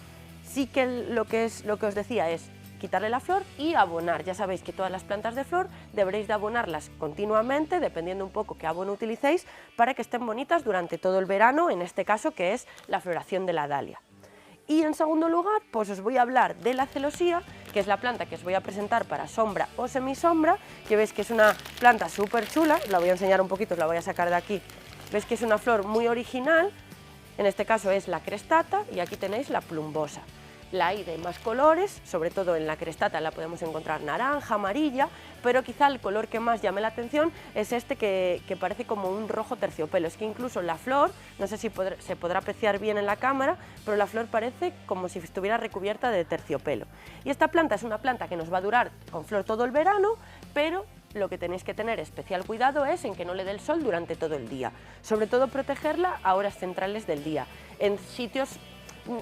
Sí que lo que os decía es quitarle la flor y abonar. Ya sabéis que todas las plantas de flor deberéis de abonarlas continuamente, dependiendo un poco qué abono utilicéis, para que estén bonitas durante todo el verano, en este caso que es la floración de la dalia. Y en segundo lugar, pues os voy a hablar de la celosía, que es la planta que os voy a presentar para sombra o semisombra, que veis que es una planta súper chula. Os la voy a enseñar un poquito, os la voy a sacar de aquí. Veis que es una flor muy original, en este caso es la crestata, y aquí tenéis la plumbosa. La hay de más colores, sobre todo en la crestata la podemos encontrar naranja, amarilla, pero quizá el color que más llame la atención es este que parece como un rojo terciopelo. Es que incluso la flor, no sé si se podrá apreciar bien en la cámara, pero la flor parece como si estuviera recubierta de terciopelo. Y esta planta es una planta que nos va a durar con flor todo el verano, pero lo que tenéis que tener especial cuidado es en que no le dé el sol durante todo el día. Sobre todo protegerla a horas centrales del día, en sitios.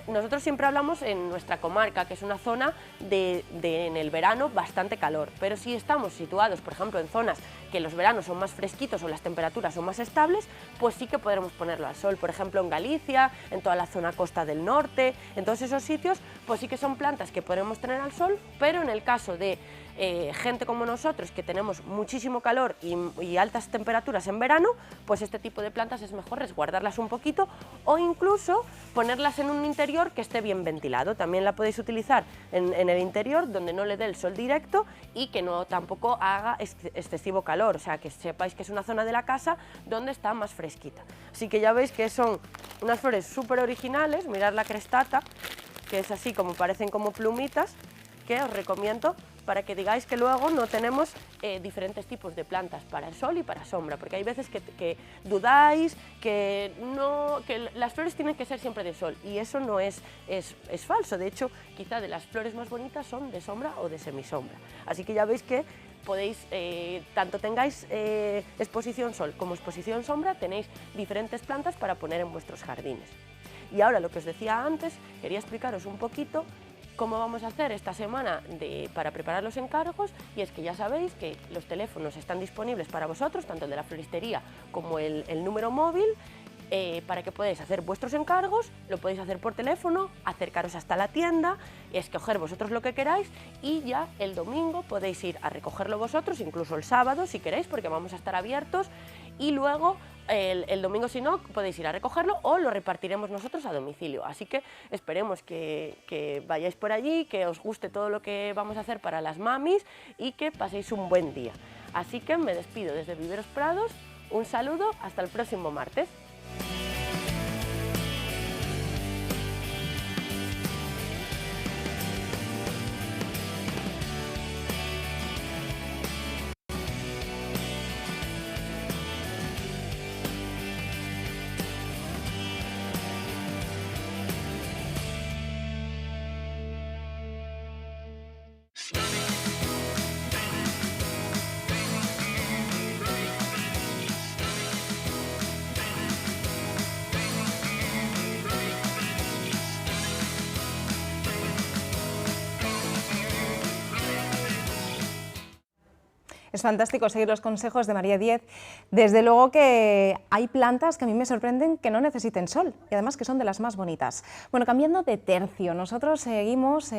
Nosotros siempre hablamos en nuestra comarca, que es una zona en el verano bastante calor, pero si estamos situados, por ejemplo, en zonas que los veranos son más fresquitos o las temperaturas son más estables, pues sí que podremos ponerlo al sol. Por ejemplo, en Galicia, en toda la zona costa del norte, en todos esos sitios, pues sí que son plantas que podremos tener al sol, pero en el caso de gente como nosotros, que tenemos muchísimo calor y altas temperaturas en verano, pues este tipo de plantas es mejor resguardarlas un poquito o incluso ponerlas en un interior que esté bien ventilado. También la podéis utilizar en el interior, donde no le dé el sol directo y que no tampoco haga excesivo calor, o sea, que sepáis que es una zona de la casa donde está más fresquita. Así que ya veis que son unas flores súper originales. Mirad la crestata, que es así como parecen como plumitas, que os recomiendo para que digáis que luego no tenemos diferentes tipos de plantas para el sol y para sombra, porque hay veces que dudáis que las flores tienen que ser siempre de sol, y eso no es falso. De hecho, quizá de las flores más bonitas son de sombra o de semisombra. Así que ya veis que podéis, tanto tengáis exposición sol como exposición sombra, tenéis diferentes plantas para poner en vuestros jardines. Y ahora, lo que os decía antes, quería explicaros un poquito cómo vamos a hacer esta semana para preparar los encargos, y es que ya sabéis que los teléfonos están disponibles para vosotros, tanto el de la floristería como el número móvil, para que podáis hacer vuestros encargos. Lo podéis hacer por teléfono, acercaros hasta la tienda, escoger vosotros lo que queráis, y ya el domingo podéis ir a recogerlo vosotros, incluso el sábado si queréis, porque vamos a estar abiertos, y luego el domingo, si no, podéis ir a recogerlo o lo repartiremos nosotros a domicilio. Así que esperemos que vayáis por allí, que os guste todo lo que vamos a hacer para las mamis y que paséis un buen día. Así que me despido desde Viveros Prados, un saludo, hasta el próximo martes. Es fantástico seguir los consejos de María Díez. Desde luego que hay plantas que a mí me sorprenden que no necesiten sol y además que son de las más bonitas. Bueno, cambiando de tercio, nosotros seguimos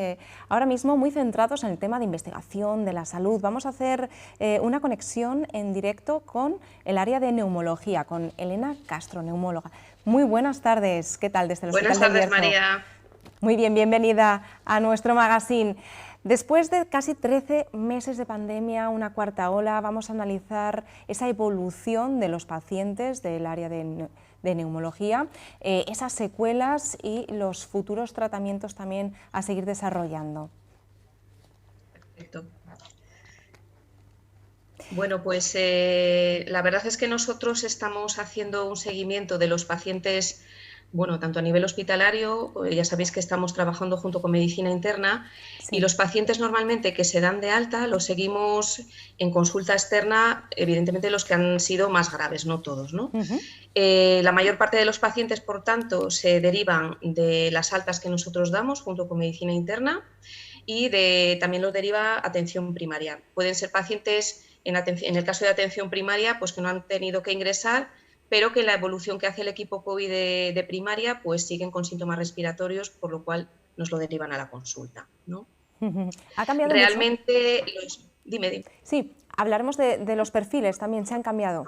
ahora mismo muy centrados en el tema de investigación, de la salud. Vamos a hacer una conexión en directo con el área de neumología, con Elena Castro, neumóloga. Muy buenas tardes, ¿qué tal desde el Hospital del Bierzo? Buenas tardes, María. Muy bien, bienvenida a nuestro magazine. Después de casi 13 meses de pandemia, una cuarta ola, vamos a analizar esa evolución de los pacientes del área de neumología, esas secuelas y los futuros tratamientos también a seguir desarrollando. Perfecto. Bueno, pues la verdad es que nosotros estamos haciendo un seguimiento de los pacientes, bueno, tanto a nivel hospitalario, ya sabéis que estamos trabajando junto con medicina interna, sí. Y los pacientes normalmente que se dan de alta los seguimos en consulta externa, evidentemente los que han sido más graves, no todos, ¿no? La mayor parte de los pacientes, por tanto, se derivan de las altas que nosotros damos junto con medicina interna y también los deriva atención primaria. Pueden ser pacientes, en el caso de atención primaria, pues que no han tenido que ingresar, pero que la evolución que hace el equipo COVID de primaria, pues siguen con síntomas respiratorios, por lo cual nos lo derivan a la consulta, ¿no? ¿Ha cambiado realmente mucho? Dime. Sí, hablaremos de los perfiles también, ¿se han cambiado?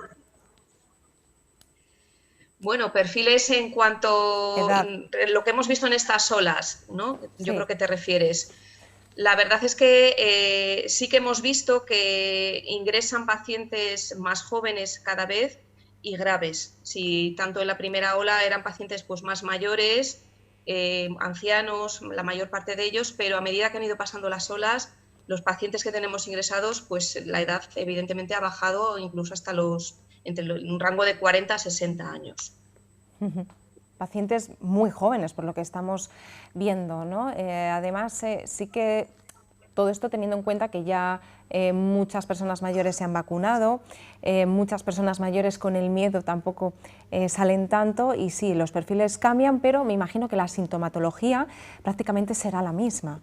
Bueno, perfiles en cuanto a lo que hemos visto en estas olas, ¿no? Yo creo que te refieres. La verdad es que sí que hemos visto que ingresan pacientes más jóvenes cada vez y graves. Si tanto en la primera ola eran pacientes pues más mayores, ancianos, la mayor parte de ellos, pero a medida que han ido pasando las olas, los pacientes que tenemos ingresados, pues la edad evidentemente ha bajado incluso hasta entre un rango de 40 a 60 años. Pacientes muy jóvenes, por lo que estamos viendo, ¿no? Además, sí que todo esto teniendo en cuenta que ya muchas personas mayores se han vacunado, muchas personas mayores con el miedo tampoco salen tanto y sí, los perfiles cambian, pero me imagino que la sintomatología prácticamente será la misma.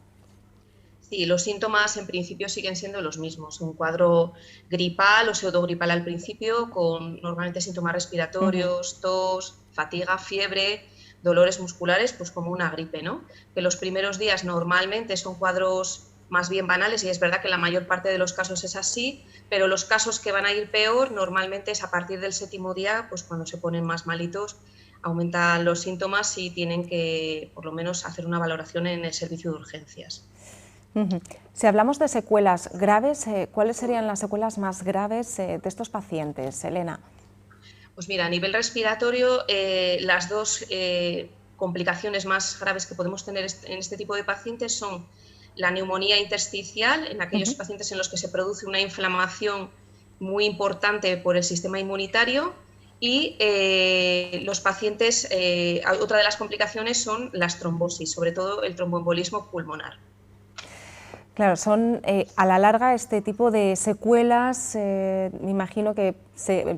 Sí, los síntomas en principio siguen siendo los mismos, un cuadro gripal o pseudogripal al principio, con normalmente síntomas respiratorios, tos, fatiga, fiebre, dolores musculares, pues como una gripe, ¿no? Que los primeros días normalmente son cuadros más bien banales y es verdad que la mayor parte de los casos es así, pero los casos que van a ir peor normalmente es a partir del 7º día, pues cuando se ponen más malitos, aumentan los síntomas y tienen que por lo menos hacer una valoración en el servicio de urgencias. Si hablamos de secuelas graves, ¿cuáles serían las secuelas más graves de estos pacientes, Elena? Pues mira, a nivel respiratorio, las dos complicaciones más graves que podemos tener en este tipo de pacientes son la neumonía intersticial, en aquellos pacientes en los que se produce una inflamación muy importante por el sistema inmunitario, y los pacientes, otra de las complicaciones son las trombosis, sobre todo el tromboembolismo pulmonar. Claro, son a la larga este tipo de secuelas, me imagino que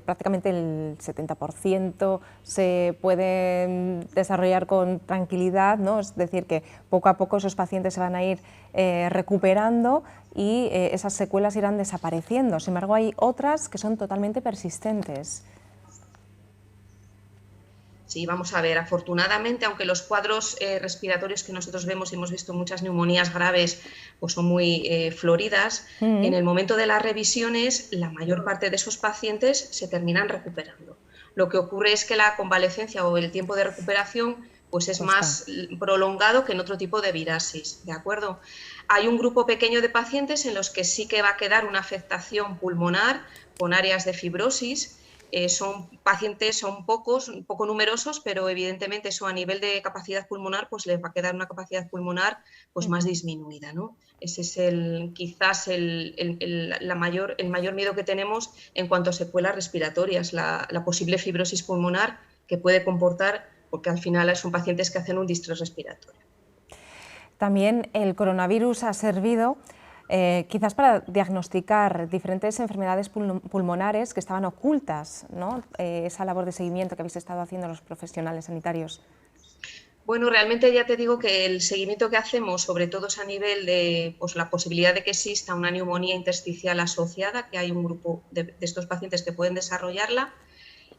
prácticamente el 70% se pueden desarrollar con tranquilidad, ¿no? Es decir, que poco a poco esos pacientes se van a ir recuperando y esas secuelas irán desapareciendo. Sin embargo, hay otras que son totalmente persistentes. Sí, vamos a ver, afortunadamente, aunque los cuadros respiratorios que nosotros vemos y hemos visto muchas neumonías graves pues son muy floridas, en el momento de las revisiones la mayor parte de esos pacientes se terminan recuperando. Lo que ocurre es que la convalecencia o el tiempo de recuperación pues es más prolongado que en otro tipo de virasis, ¿de acuerdo? Hay un grupo pequeño de pacientes en los que sí que va a quedar una afectación pulmonar con áreas de fibrosis. Son pacientes, son poco numerosos, pero evidentemente eso a nivel de capacidad pulmonar pues les va a quedar una capacidad pulmonar pues más disminuida, ¿no? Ese es quizás el mayor miedo que tenemos en cuanto a secuelas respiratorias, la posible fibrosis pulmonar que puede comportar, porque al final son pacientes que hacen un distrés respiratorio. También el coronavirus ha servido quizás para diagnosticar diferentes enfermedades pulmonares que estaban ocultas, ¿no? Esa labor de seguimiento que habéis estado haciendo los profesionales sanitarios. Bueno, realmente ya te digo que el seguimiento que hacemos, sobre todo es a nivel de pues, la posibilidad de que exista una neumonía intersticial asociada, que hay un grupo de estos pacientes que pueden desarrollarla,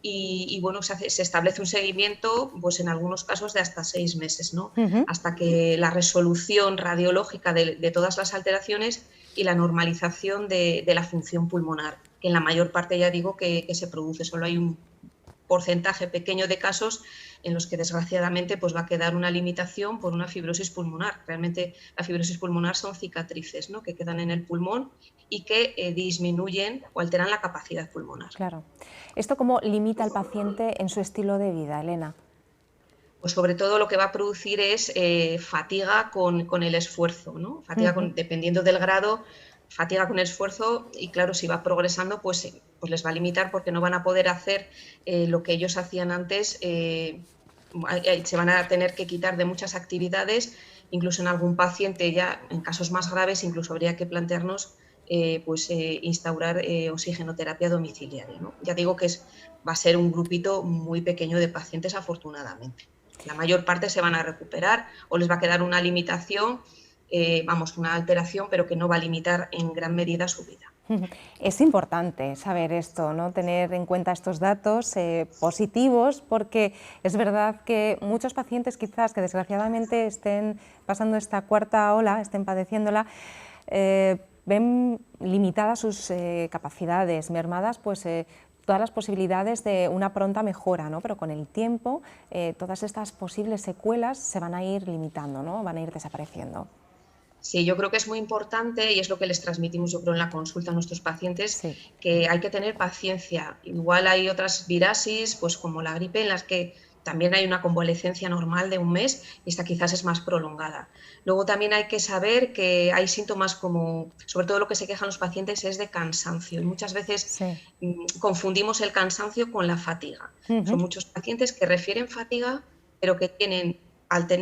y bueno, se establece un seguimiento, pues en algunos casos de hasta 6 meses, ¿no? Hasta que la resolución radiológica de todas las alteraciones y la normalización de la función pulmonar, que en la mayor parte ya digo que se produce, solo hay un porcentaje pequeño de casos en los que desgraciadamente pues va a quedar una limitación por una fibrosis pulmonar. Realmente la fibrosis pulmonar son cicatrices, ¿no?, que quedan en el pulmón y que disminuyen o alteran la capacidad pulmonar. Claro. ¿Esto cómo limita al paciente en su estilo de vida, Elena? Pues sobre todo lo que va a producir es fatiga con el esfuerzo, ¿no? Fatiga dependiendo del grado, fatiga con esfuerzo, y claro, si va progresando pues les va a limitar porque no van a poder hacer lo que ellos hacían antes, se van a tener que quitar de muchas actividades, incluso en algún paciente ya en casos más graves incluso habría que plantearnos instaurar oxigenoterapia domiciliaria, ¿no? Ya digo que va a ser un grupito muy pequeño de pacientes, afortunadamente. La mayor parte se van a recuperar o les va a quedar una limitación, una alteración, pero que no va a limitar en gran medida su vida. Es importante saber esto, ¿no?, tener en cuenta estos datos positivos, porque es verdad que muchos pacientes quizás que desgraciadamente estén pasando esta cuarta ola, estén padeciéndola, ven limitadas sus capacidades, mermadas pues todas las posibilidades de una pronta mejora, ¿no? Pero con el tiempo todas estas posibles secuelas se van a ir limitando, ¿no?, van a ir desapareciendo. Sí, yo creo que es muy importante y es lo que les transmitimos, yo creo, en la consulta a nuestros pacientes, que hay que tener paciencia. Igual hay otras virasis, pues como la gripe, en las que también hay una convalecencia normal de 1 mes y esta quizás es más prolongada. Luego también hay que saber que hay síntomas como, sobre todo lo que se quejan los pacientes es de cansancio, y muchas veces confundimos el cansancio con la fatiga. Son muchos pacientes que refieren fatiga, pero que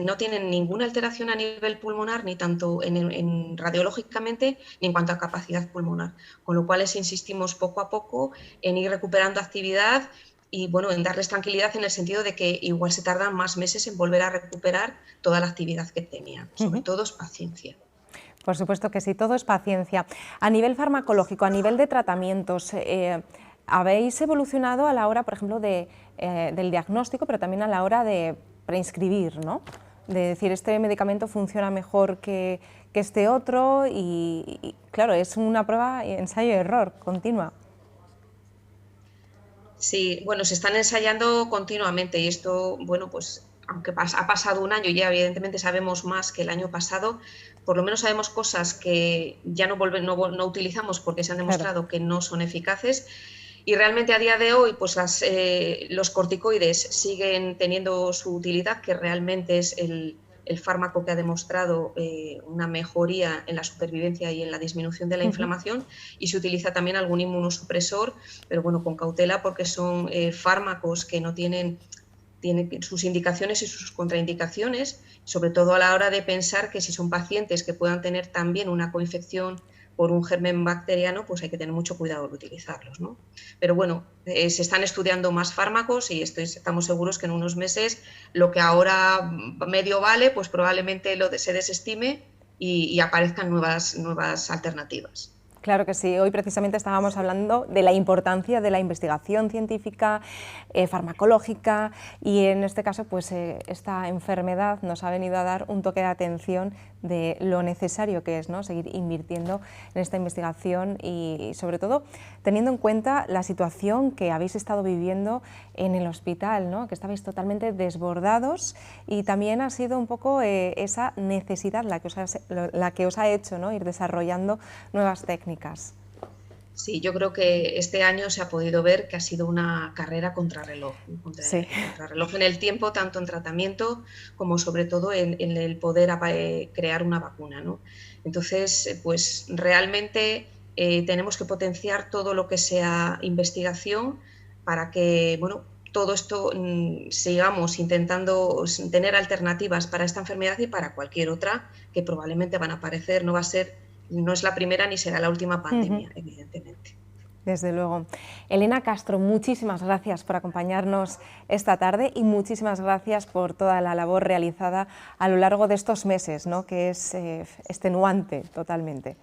no tienen ninguna alteración a nivel pulmonar, ni tanto radiológicamente ni en cuanto a capacidad pulmonar, con lo cual insistimos poco a poco en ir recuperando actividad y bueno, en darles tranquilidad en el sentido de que igual se tardan más meses en volver a recuperar toda la actividad que tenían. Sobre todo es paciencia. Por supuesto que sí, todo es paciencia. A nivel farmacológico, a nivel de tratamientos, ¿habéis evolucionado a la hora, por ejemplo, del diagnóstico, pero también a la hora de prescribir, ¿no?, de decir este medicamento funciona mejor que este otro y claro, es una prueba ensayo y error continua? Sí, bueno, se están ensayando continuamente y esto, bueno, pues aunque ha pasado 1 año, ya evidentemente sabemos más que el año pasado, por lo menos sabemos cosas que ya no utilizamos porque se han demostrado que no son eficaces. Y realmente a día de hoy pues los corticoides siguen teniendo su utilidad, que realmente es el fármaco que ha demostrado una mejoría en la supervivencia y en la disminución de la inflamación, y se utiliza también algún inmunosupresor, pero bueno, con cautela porque son fármacos que no tienen sus indicaciones y sus contraindicaciones, sobre todo a la hora de pensar que si son pacientes que puedan tener también una coinfección por un germen bacteriano, pues hay que tener mucho cuidado al utilizarlos, ¿no? Pero bueno, se están estudiando más fármacos y estamos seguros que en unos meses lo que ahora medio vale, pues probablemente se desestime y aparezcan nuevas alternativas. Claro que sí, hoy precisamente estábamos hablando de la importancia de la investigación científica, farmacológica, y en este caso pues esta enfermedad nos ha venido a dar un toque de atención de lo necesario que es, ¿no?, seguir invirtiendo en esta investigación y sobre todo teniendo en cuenta la situación que habéis estado viviendo en el hospital, ¿no?, que estabais totalmente desbordados, y también ha sido un poco esa necesidad la que os ha hecho, ¿no?, ir desarrollando nuevas técnicas. Sí, yo creo que este año se ha podido ver que ha sido una carrera contrarreloj, contrarreloj en el tiempo, tanto en tratamiento como sobre todo en el poder crear una vacuna, ¿no? Entonces, pues realmente tenemos que potenciar todo lo que sea investigación para que, bueno, todo esto sigamos intentando tener alternativas para esta enfermedad y para cualquier otra que probablemente van a aparecer. No es la primera ni será la última pandemia, evidentemente. Desde luego. Elena Castro, muchísimas gracias por acompañarnos esta tarde y muchísimas gracias por toda la labor realizada a lo largo de estos meses, ¿no? Que es extenuante totalmente.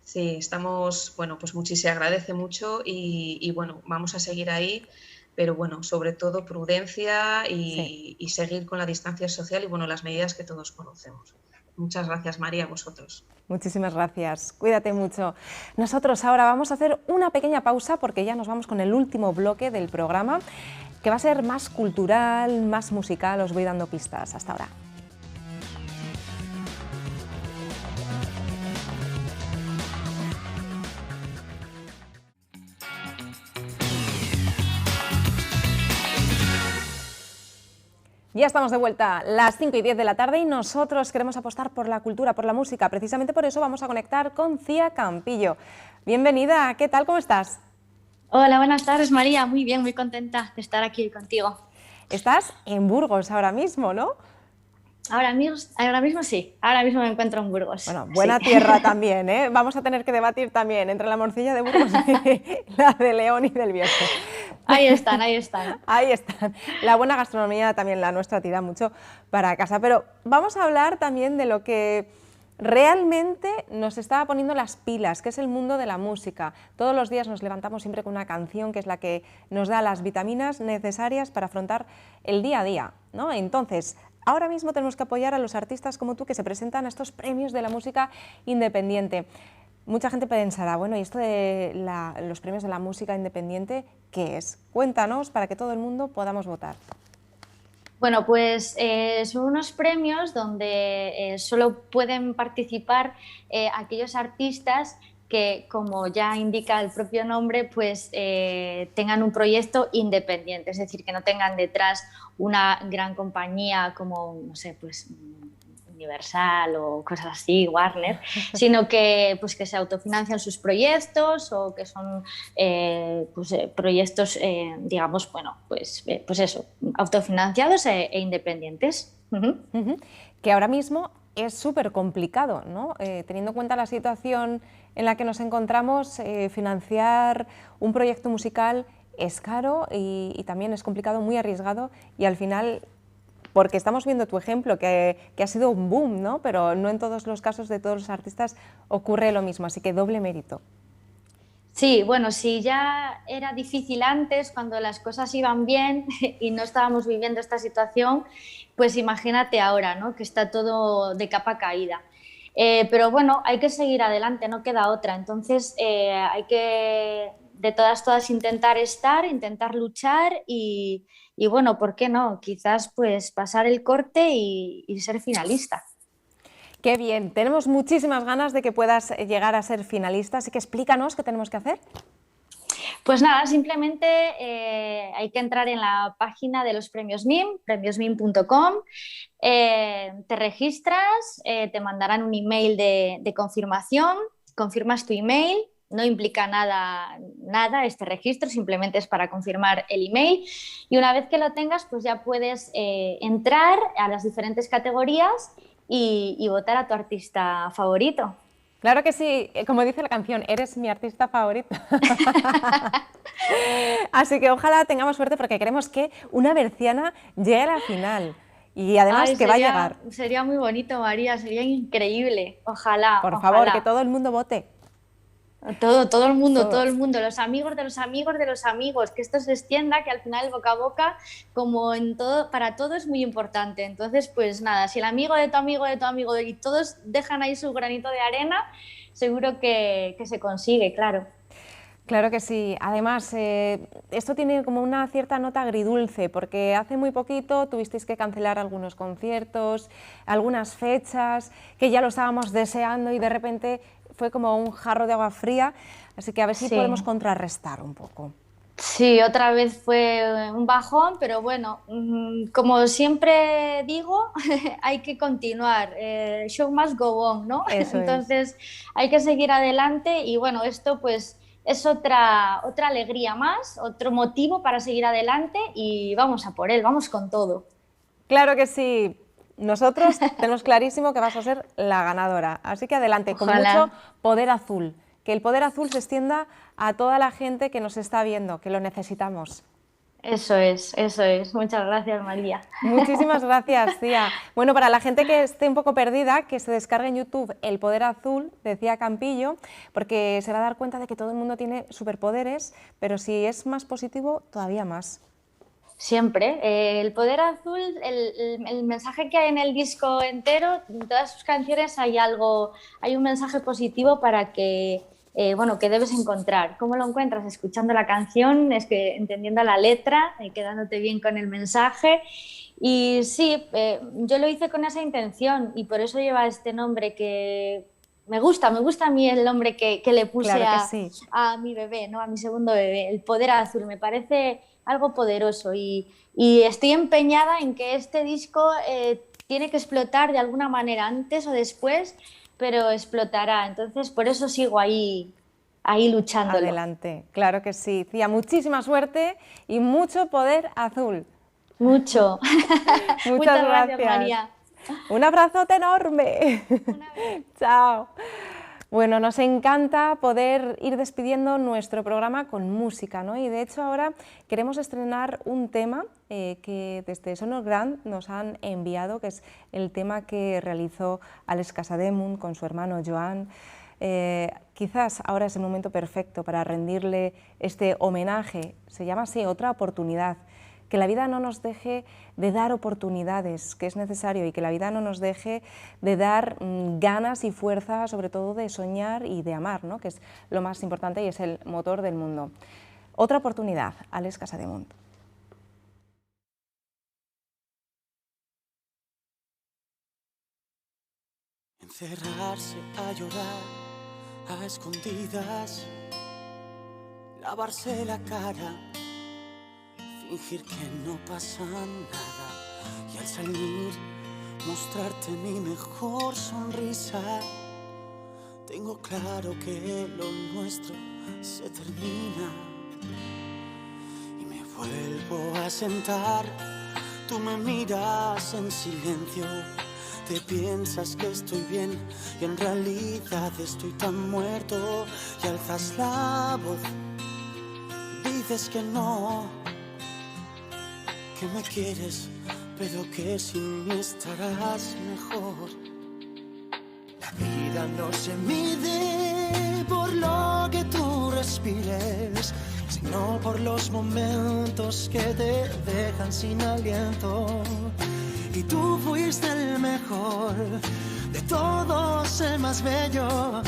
Sí, estamos, bueno, pues se agradece mucho y bueno, vamos a seguir ahí, pero bueno, sobre todo prudencia y seguir con la distancia social y bueno, las medidas que todos conocemos. Muchas gracias, María, a vosotros. Muchísimas gracias, cuídate mucho. Nosotros ahora vamos a hacer una pequeña pausa porque ya nos vamos con el último bloque del programa, que va a ser más cultural, más musical, os voy dando pistas. Hasta ahora. Ya estamos de vuelta, las 5:10 de la tarde y nosotros queremos apostar por la cultura, por la música. Precisamente por eso vamos a conectar con Cía Campillo. Bienvenida, ¿qué tal? ¿Cómo estás? Hola, buenas tardes, María. Muy bien, muy contenta de estar aquí contigo. Estás en Burgos ahora mismo, ¿no? Ahora mismo sí, ahora mismo me encuentro en Burgos. Bueno, buena tierra también, ¿eh? Vamos a tener que debatir también entre la morcilla de Burgos y la de León y del Bierzo. Ahí están, ahí están. Ahí están. La buena gastronomía también, la nuestra, tira mucho para casa. Pero vamos a hablar también de lo que realmente nos está poniendo las pilas, que es el mundo de la música. Todos los días nos levantamos siempre con una canción que es la que nos da las vitaminas necesarias para afrontar el día a día, ¿no? Entonces, ahora mismo tenemos que apoyar a los artistas como tú que se presentan a estos premios de la música independiente. Mucha gente pensará, bueno, ¿y esto de los premios de la música independiente qué es? Cuéntanos para que todo el mundo podamos votar. Bueno, pues son unos premios donde solo pueden participar aquellos artistas que, como ya indica el propio nombre, pues tengan un proyecto independiente, es decir, que no tengan detrás una gran compañía como, no sé, pues Universal o cosas así, Warner, sino que, pues, que se autofinancian sus proyectos o que son proyectos, digamos, bueno, pues eso, autofinanciados e independientes. Que ahora mismo es súper complicado, ¿no? Teniendo en cuenta la situación en la que nos encontramos, financiar un proyecto musical es caro y también es complicado, muy arriesgado y al final, porque estamos viendo tu ejemplo, que ha sido un boom, ¿no? Pero no en todos los casos de todos los artistas ocurre lo mismo, así que doble mérito. Sí, bueno, si ya era difícil antes, cuando las cosas iban bien y no estábamos viviendo esta situación, pues imagínate ahora, ¿no? Que está todo de capa caída. Pero bueno, hay que seguir adelante, no queda otra. Entonces hay que de todas intentar luchar y bueno, ¿por qué no? Quizás pues pasar el corte y ser finalista. Qué bien, tenemos muchísimas ganas de que puedas llegar a ser finalista, así que explícanos qué tenemos que hacer. Pues nada, simplemente hay que entrar en la página de los premios MIM, premiosmim.com, te registras, te mandarán un email de confirmación, confirmas tu email, no implica nada este registro, simplemente es para confirmar el email y una vez que lo tengas pues ya puedes entrar a las diferentes categorías y votar a tu artista favorito. Claro que sí, como dice la canción, eres mi artista favorito. Así que ojalá tengamos suerte porque queremos que una berciana llegue a la final y además que va a llegar. Sería muy bonito, María, sería increíble, ojalá. Por favor, que todo el mundo vote. Todo el mundo, los amigos de los amigos de los amigos, que esto se extienda, que al final el boca a boca, como en todo, para todo es muy importante. Entonces, pues nada, si el amigo de tu amigo de tu amigo y todos dejan ahí su granito de arena, seguro que se consigue, claro. Claro que sí. Además, esto tiene como una cierta nota agridulce, porque hace muy poquito tuvisteis que cancelar algunos conciertos, algunas fechas, que ya lo estábamos deseando y de repente fue como un jarro de agua fría, así que a ver si podemos contrarrestar un poco. Sí, otra vez fue un bajón, pero bueno, como siempre digo, hay que continuar, show must go on, ¿no? Entonces hay que seguir adelante y bueno, esto pues es otra alegría más, otro motivo para seguir adelante y vamos a por él, vamos con todo. Claro que sí. Nosotros tenemos clarísimo que vas a ser la ganadora, así que adelante, ojalá. Con mucho poder azul, que el poder azul se extienda a toda la gente que nos está viendo, que lo necesitamos. Eso es, eso es. Muchas gracias, María. Muchísimas gracias, Cía. Bueno, para la gente que esté un poco perdida, que se descargue en YouTube El Poder Azul de Cía Campillo, porque se va a dar cuenta de que todo el mundo tiene superpoderes, pero si es más positivo, todavía más. Siempre. El Poder Azul, el mensaje que hay en el disco entero, en todas sus canciones hay un mensaje positivo para que debes encontrar. ¿Cómo lo encuentras? Escuchando la canción, entendiendo la letra, quedándote bien con el mensaje. Y sí, yo lo hice con esa intención y por eso lleva este nombre que me gusta a mí el nombre que le puse a mi bebé, ¿no? A mi segundo bebé, El Poder Azul. Me parece algo poderoso y estoy empeñada en que este disco tiene que explotar de alguna manera, antes o después, pero explotará. Entonces, por eso sigo ahí luchándolo. Adelante, claro que sí. Cía, muchísima suerte y mucho poder azul. Mucho. Muchas gracias, María. Un abrazote enorme. Chao. Bueno, nos encanta poder ir despidiendo nuestro programa con música, ¿no? Y de hecho ahora queremos estrenar un tema que desde Sonorgrand nos han enviado, que es el tema que realizó Alex Casademunt con su hermano Joan. Quizás ahora es el momento perfecto para rendirle este homenaje. Se llama así, Otra Oportunidad. Que la vida no nos deje de dar oportunidades, que es necesario, y que la vida no nos deje de dar ganas y fuerza, sobre todo de soñar y de amar, ¿no? Que es lo más importante y es el motor del mundo. Otra Oportunidad, Alex Casademunt. Encerrarse a llorar a escondidas, lavarse la cara, fingir que no pasa nada y al salir mostrarte mi mejor sonrisa. Tengo claro que lo nuestro se termina y me vuelvo a sentar. Tú me miras en silencio, te piensas que estoy bien y en realidad estoy tan muerto y alzas la voz, dices que no, que me quieres, pero que sin mí estarás mejor. La vida no se mide por lo que tú respires, sino por los momentos que te dejan sin aliento. Y tú fuiste el mejor de todos, el más bello.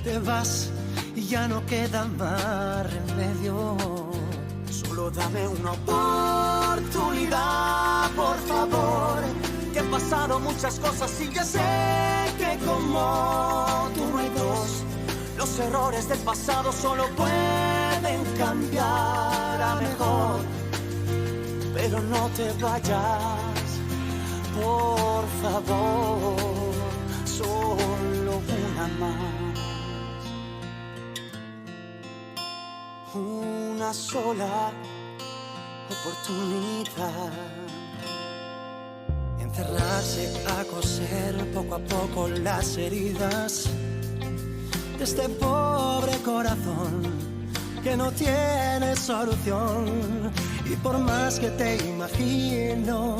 Te vas y ya no queda más remedio. Solo dame una oportunidad, por favor, que he pasado muchas cosas y ya sé que como tú no hay dos. Los errores del pasado solo pueden cambiar a mejor, pero no te vayas, por favor, solo una más. Una sola oportunidad. Encerrarse a coser poco a poco las heridas de este pobre corazón que no tiene solución. Y por más que te imagino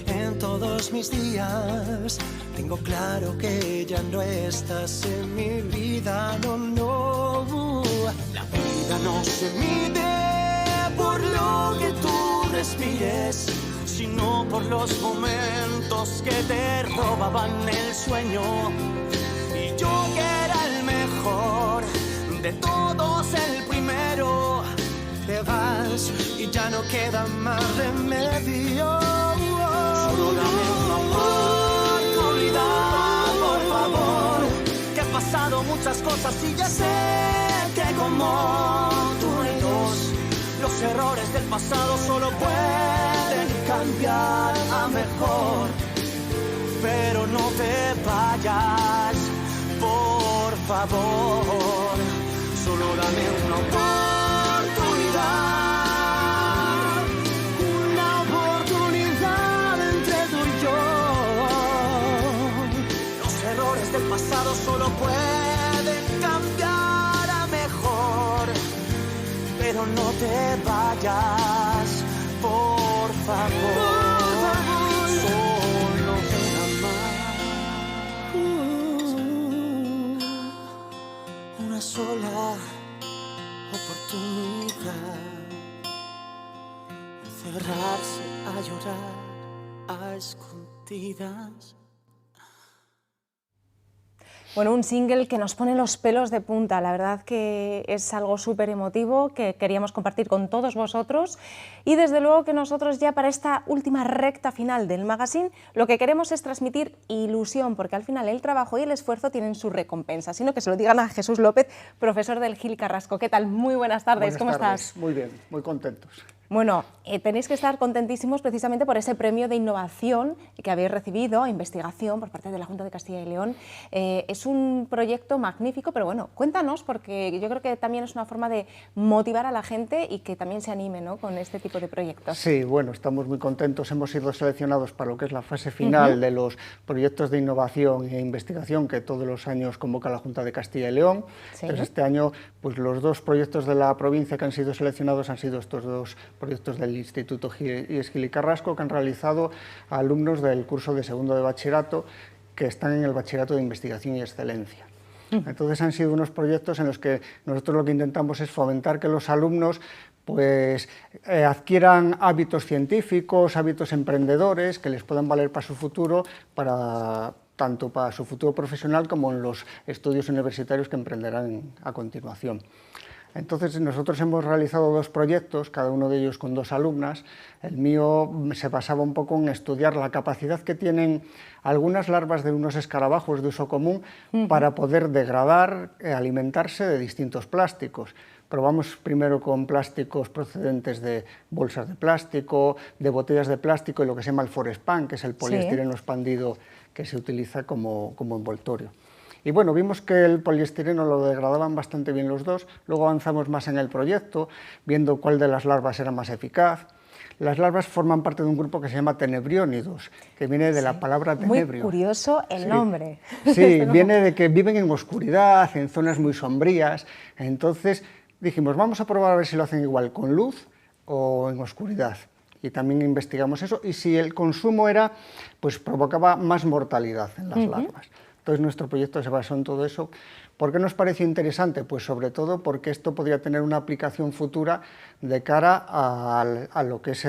en todos mis días, tengo claro que ya no estás en mi vida, no, no. La vida no se mide por lo que tú respires, sino por los momentos que te robaban el sueño. Y yo que era el mejor de todos, el primero, te vas y ya no queda más remedio. Solo dame una oportunidad, por favor, que he pasado muchas cosas y ya sé que como tú no hay dos. Los errores del pasado solo pueden cambiar a mejor, pero no te vayas, por favor. Solo dame una oportunidad, una oportunidad entre tú y yo. Los errores del pasado solo pueden cambiar a pero no te vayas, por favor, solo ven a amar. Una sola oportunidad, encerrarse a llorar a escondidas. Bueno, un single que nos pone los pelos de punta, la verdad que es algo súper emotivo que queríamos compartir con todos vosotros y desde luego que nosotros ya para esta última recta final del magazine lo que queremos es transmitir ilusión, porque al final el trabajo y el esfuerzo tienen su recompensa, sino que se lo digan a Jesús López, profesor del Gil Carrasco. ¿Qué tal? Muy buenas tardes, ¿cómo estás? Muy bien, muy contentos. Bueno, tenéis que estar contentísimos precisamente por ese premio de innovación que habéis recibido a investigación por parte de la Junta de Castilla y León. Es un proyecto magnífico, pero bueno, cuéntanos, porque yo creo que también es una forma de motivar a la gente y que también se anime, ¿no?, con este tipo de proyectos. Sí, bueno, estamos muy contentos. Hemos sido seleccionados para lo que es la fase final de los proyectos de innovación e investigación que todos los años convoca la Junta de Castilla y León. Sí. Entonces, este año, pues los dos proyectos de la provincia que han sido seleccionados han sido estos dos proyectos del Instituto Gil y Carrasco que han realizado alumnos del curso de segundo de bachillerato que están en el bachillerato de investigación y excelencia. Entonces han sido unos proyectos en los que nosotros lo que intentamos es fomentar que los alumnos pues adquieran hábitos científicos, hábitos emprendedores que les puedan valer para su futuro, tanto para su futuro profesional como en los estudios universitarios que emprenderán a continuación. Entonces nosotros hemos realizado dos proyectos, cada uno de ellos con dos alumnas. El mío se basaba un poco en estudiar la capacidad que tienen algunas larvas de unos escarabajos de uso común para poder degradar, alimentarse de distintos plásticos. Probamos primero con plásticos procedentes de bolsas de plástico, de botellas de plástico y lo que se llama el forespan, que es el poliestireno expandido que se utiliza como envoltorio. Y bueno, vimos que el poliestireno lo degradaban bastante bien los dos, luego avanzamos más en el proyecto, viendo cuál de las larvas era más eficaz. Las larvas forman parte de un grupo que se llama tenebriónidos, que viene de la palabra tenebrio. Muy curioso el nombre. Sí, viene de que viven en oscuridad, en zonas muy sombrías. Entonces dijimos, vamos a probar a ver si lo hacen igual con luz o en oscuridad. Y también investigamos eso, y si el consumo pues provocaba más mortalidad en las larvas. Entonces nuestro proyecto se basó en todo eso. ¿Por qué nos pareció interesante? Pues sobre todo porque esto podría tener una aplicación futura de cara a lo que es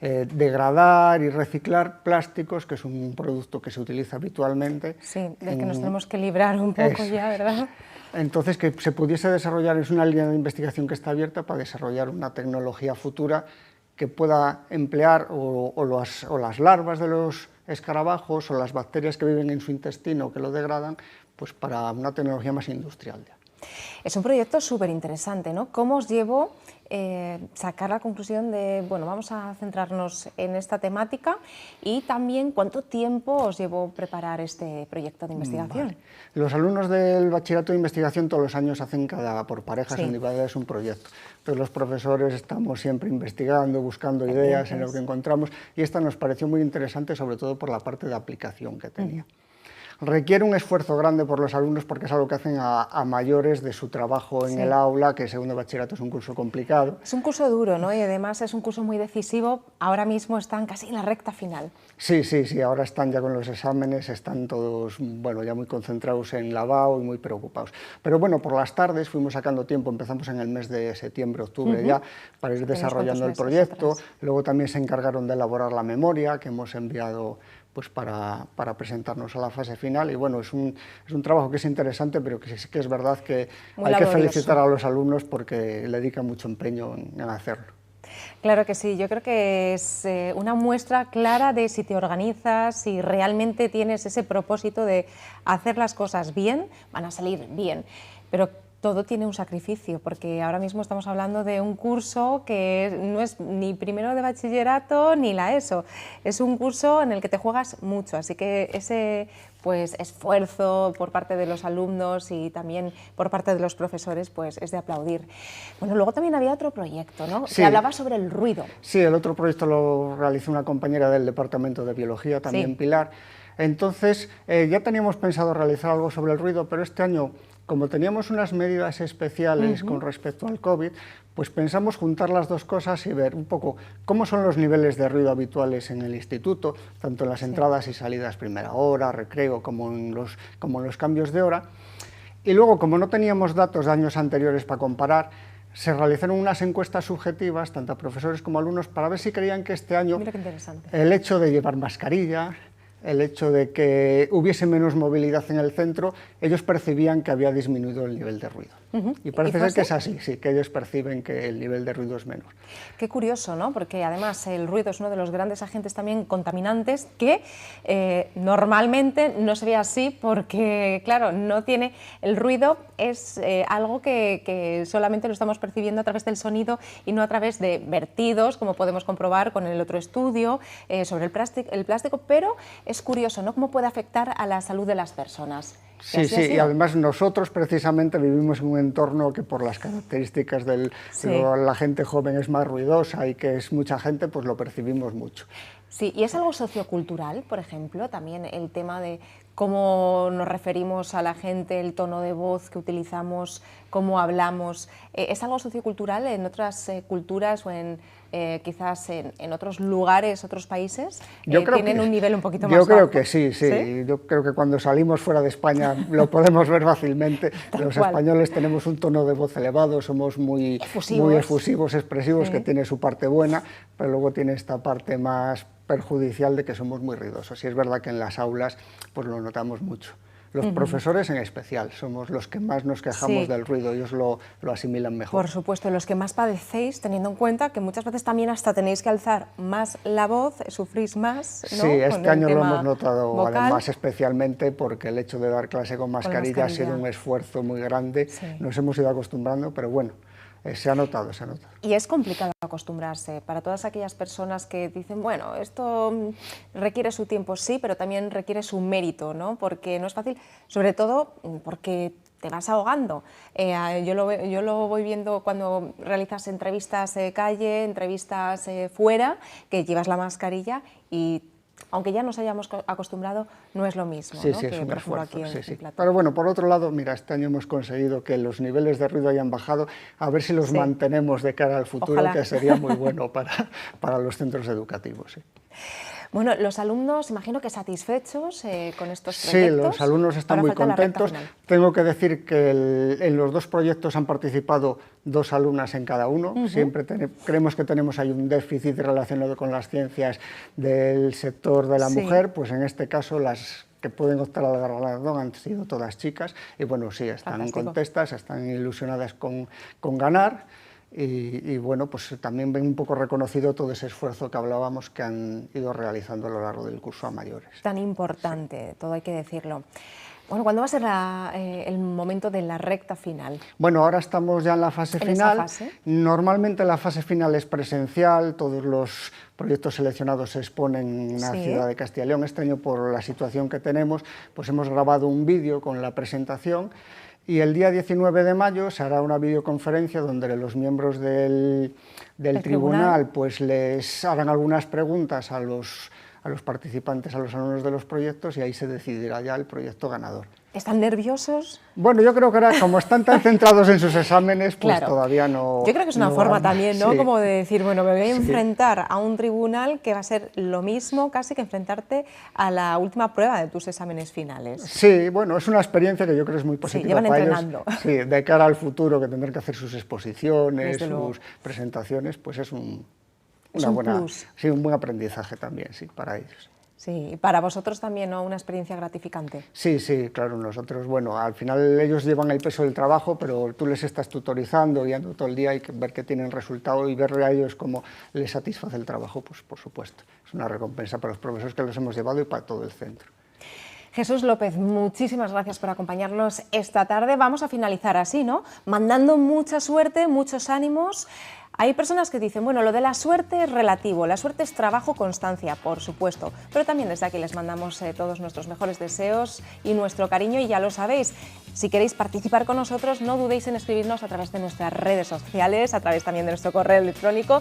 degradar y reciclar plásticos, que es un producto que se utiliza habitualmente. Sí, del que nos tenemos que librar un poco ya, ¿verdad? Entonces, que se pudiese desarrollar, es una línea de investigación que está abierta para desarrollar una tecnología futura que pueda emplear o las larvas de los escarabajos o las bacterias que viven en su intestino que lo degradan, pues para una tecnología más industrial. Es un proyecto súper interesante, ¿no? ¿Cómo os llevo sacar la conclusión de, bueno, vamos a centrarnos en esta temática y también cuánto tiempo os llevó preparar este proyecto de investigación? Vale. Los alumnos del bachillerato de investigación todos los años hacen por parejas individuales un proyecto. Entonces los profesores estamos siempre investigando, buscando ideas en lo que encontramos y esta nos pareció muy interesante, sobre todo por la parte de aplicación que tenía. Requiere un esfuerzo grande por los alumnos porque es algo que hacen a mayores de su trabajo en el aula, que segundo bachillerato es un curso complicado. Es un curso duro, ¿no? Y además es un curso muy decisivo. Ahora mismo están casi en la recta final. Sí, ahora están ya con los exámenes, están todos, bueno, ya muy concentrados en la BAO y muy preocupados. Pero bueno, por las tardes fuimos sacando tiempo, empezamos en el mes de septiembre, octubre ya, para ir desarrollando el proyecto. Luego también se encargaron de elaborar la memoria que hemos enviado pues para presentarnos a la fase final y bueno, es un trabajo que es interesante, pero que sí que es verdad que hay que felicitar a los alumnos porque le dedican mucho empeño en hacerlo. Claro que sí, yo creo que es una muestra clara de si te organizas, si realmente tienes ese propósito de hacer las cosas bien, van a salir bien, pero todo tiene un sacrificio, porque ahora mismo estamos hablando de un curso que no es ni primero de bachillerato ni la ESO, es un curso en el que te juegas mucho, así que ese pues esfuerzo por parte de los alumnos y también por parte de los profesores pues es de aplaudir. Bueno, luego también había otro proyecto, ¿no? Sí. Que hablaba sobre el ruido. Sí, el otro proyecto lo realizó una compañera del Departamento de Biología, también Pilar. Entonces, ya teníamos pensado realizar algo sobre el ruido, pero este año, como teníamos unas medidas especiales con respecto al COVID, pues pensamos juntar las dos cosas y ver un poco cómo son los niveles de ruido habituales en el instituto, tanto en las entradas y salidas primera hora, recreo, como en los cambios de hora. Y luego, como no teníamos datos de años anteriores para comparar, se realizaron unas encuestas subjetivas, tanto a profesores como a alumnos, para ver si creían que este año el hecho de llevar mascarilla, el hecho de que hubiese menos movilidad en el centro, ellos percibían que había disminuido el nivel de ruido. Y parece ser que es así, sí, que ellos perciben que el nivel de ruido es menor. Qué curioso, ¿no? Porque además el ruido es uno de los grandes agentes también contaminantes que normalmente no se ve así porque, claro, no tiene... El ruido es algo que solamente lo estamos percibiendo a través del sonido y no a través de vertidos, como podemos comprobar con el otro estudio sobre el plástico, pero es curioso, ¿no? Cómo puede afectar a la salud de las personas. Sí, sí, y además nosotros precisamente vivimos en un entorno que por las características de la gente joven es más ruidosa y que es mucha gente, pues lo percibimos mucho. Sí, y es algo sociocultural, por ejemplo, también el tema de cómo nos referimos a la gente, el tono de voz que utilizamos, cómo hablamos. ¿Es algo sociocultural en otras culturas o quizás en otros lugares, otros países? ¿Tienen un nivel un poquito más bajo? Yo creo que sí. Yo creo que cuando salimos fuera de España lo podemos ver fácilmente. Los españoles tenemos un tono de voz elevado, somos muy efusivos, expresivos, que tiene su parte buena, pero luego tiene esta parte más perjudicial de que somos muy ruidosos. Y es verdad que en las aulas pues lo notamos mucho. Los profesores en especial somos los que más nos quejamos del ruido, ellos lo asimilan mejor. Por supuesto, los que más padecéis, teniendo en cuenta que muchas veces también hasta tenéis que alzar más la voz, sufrís más, ¿no? Sí, este año lo hemos notado además especialmente porque el hecho de dar clase con mascarilla ha sido un esfuerzo muy grande, nos hemos ido acostumbrando, pero bueno, se ha notado, se ha notado. Y es complicado acostumbrarse para todas aquellas personas que dicen, bueno, esto requiere su tiempo, sí, pero también requiere su mérito, ¿no? Porque no es fácil, sobre todo porque te vas ahogando. Yo lo voy viendo cuando realizas entrevistas de calle, entrevistas fuera, que llevas la mascarilla y aunque ya nos hayamos acostumbrado, no es lo mismo, sí, ¿no? Sí, que es un esfuerzo, aquí en el plató. Pero bueno, por otro lado, mira, este año hemos conseguido que los niveles de ruido hayan bajado, a ver si los mantenemos de cara al futuro, ojalá, que sería muy bueno para los centros educativos. Sí. Bueno, los alumnos, imagino que satisfechos con estos proyectos. Sí, los alumnos están muy contentos. Tengo que decir que en los dos proyectos han participado 2 alumnas en cada uno. Siempre creemos que tenemos ahí un déficit relacionado con las ciencias del sector de la mujer, pues en este caso las que pueden optar al galardón han sido todas chicas y bueno, sí, están contentas, están ilusionadas con ganar. Y bueno, pues también ven un poco reconocido todo ese esfuerzo que hablábamos que han ido realizando a lo largo del curso a mayores. Tan importante, todo hay que decirlo. Bueno, ¿cuándo va a ser el momento de la recta final? Bueno, ahora estamos ya en la fase final. Normalmente la fase final es presencial, todos los proyectos seleccionados se exponen en la ciudad de Castilla y León. Este año, por la situación que tenemos, pues hemos grabado un vídeo con la presentación. Y el día 19 de mayo se hará una videoconferencia donde los miembros del tribunal pues les harán algunas preguntas a los participantes, a los alumnos de los proyectos y ahí se decidirá ya el proyecto ganador. ¿Están nerviosos? Bueno, yo creo que ahora, como están tan centrados en sus exámenes, pues todavía no... Yo creo que es una forma también, ¿no? Como de decir, bueno, me voy a enfrentar a un tribunal que va a ser lo mismo casi que enfrentarte a la última prueba de tus exámenes finales. Sí, bueno, es una experiencia que yo creo que es muy positiva para ellos. Sí, de cara al futuro, que tendrán que hacer sus exposiciones, sus presentaciones, pues es un buen aprendizaje también, sí, para ellos. Sí, y para vosotros también, ¿no? Una experiencia gratificante. Sí, sí, claro, nosotros, bueno, al final ellos llevan el peso del trabajo, pero tú les estás tutorizando, guiando todo el día y ver que tienen resultado y ver a ellos cómo les satisface el trabajo, pues por supuesto, es una recompensa para los profesores que los hemos llevado y para todo el centro. Jesús López, muchísimas gracias por acompañarnos esta tarde. Vamos a finalizar así, ¿no? Mandando mucha suerte, muchos ánimos. Hay personas que dicen, bueno, lo de la suerte es relativo, la suerte es trabajo, constancia, por supuesto, pero también desde aquí les mandamos todos nuestros mejores deseos y nuestro cariño y ya lo sabéis, si queréis participar con nosotros no dudéis en escribirnos a través de nuestras redes sociales, a través también de nuestro correo electrónico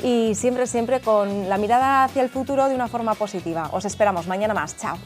y siempre con la mirada hacia el futuro de una forma positiva. Os esperamos mañana más, chao.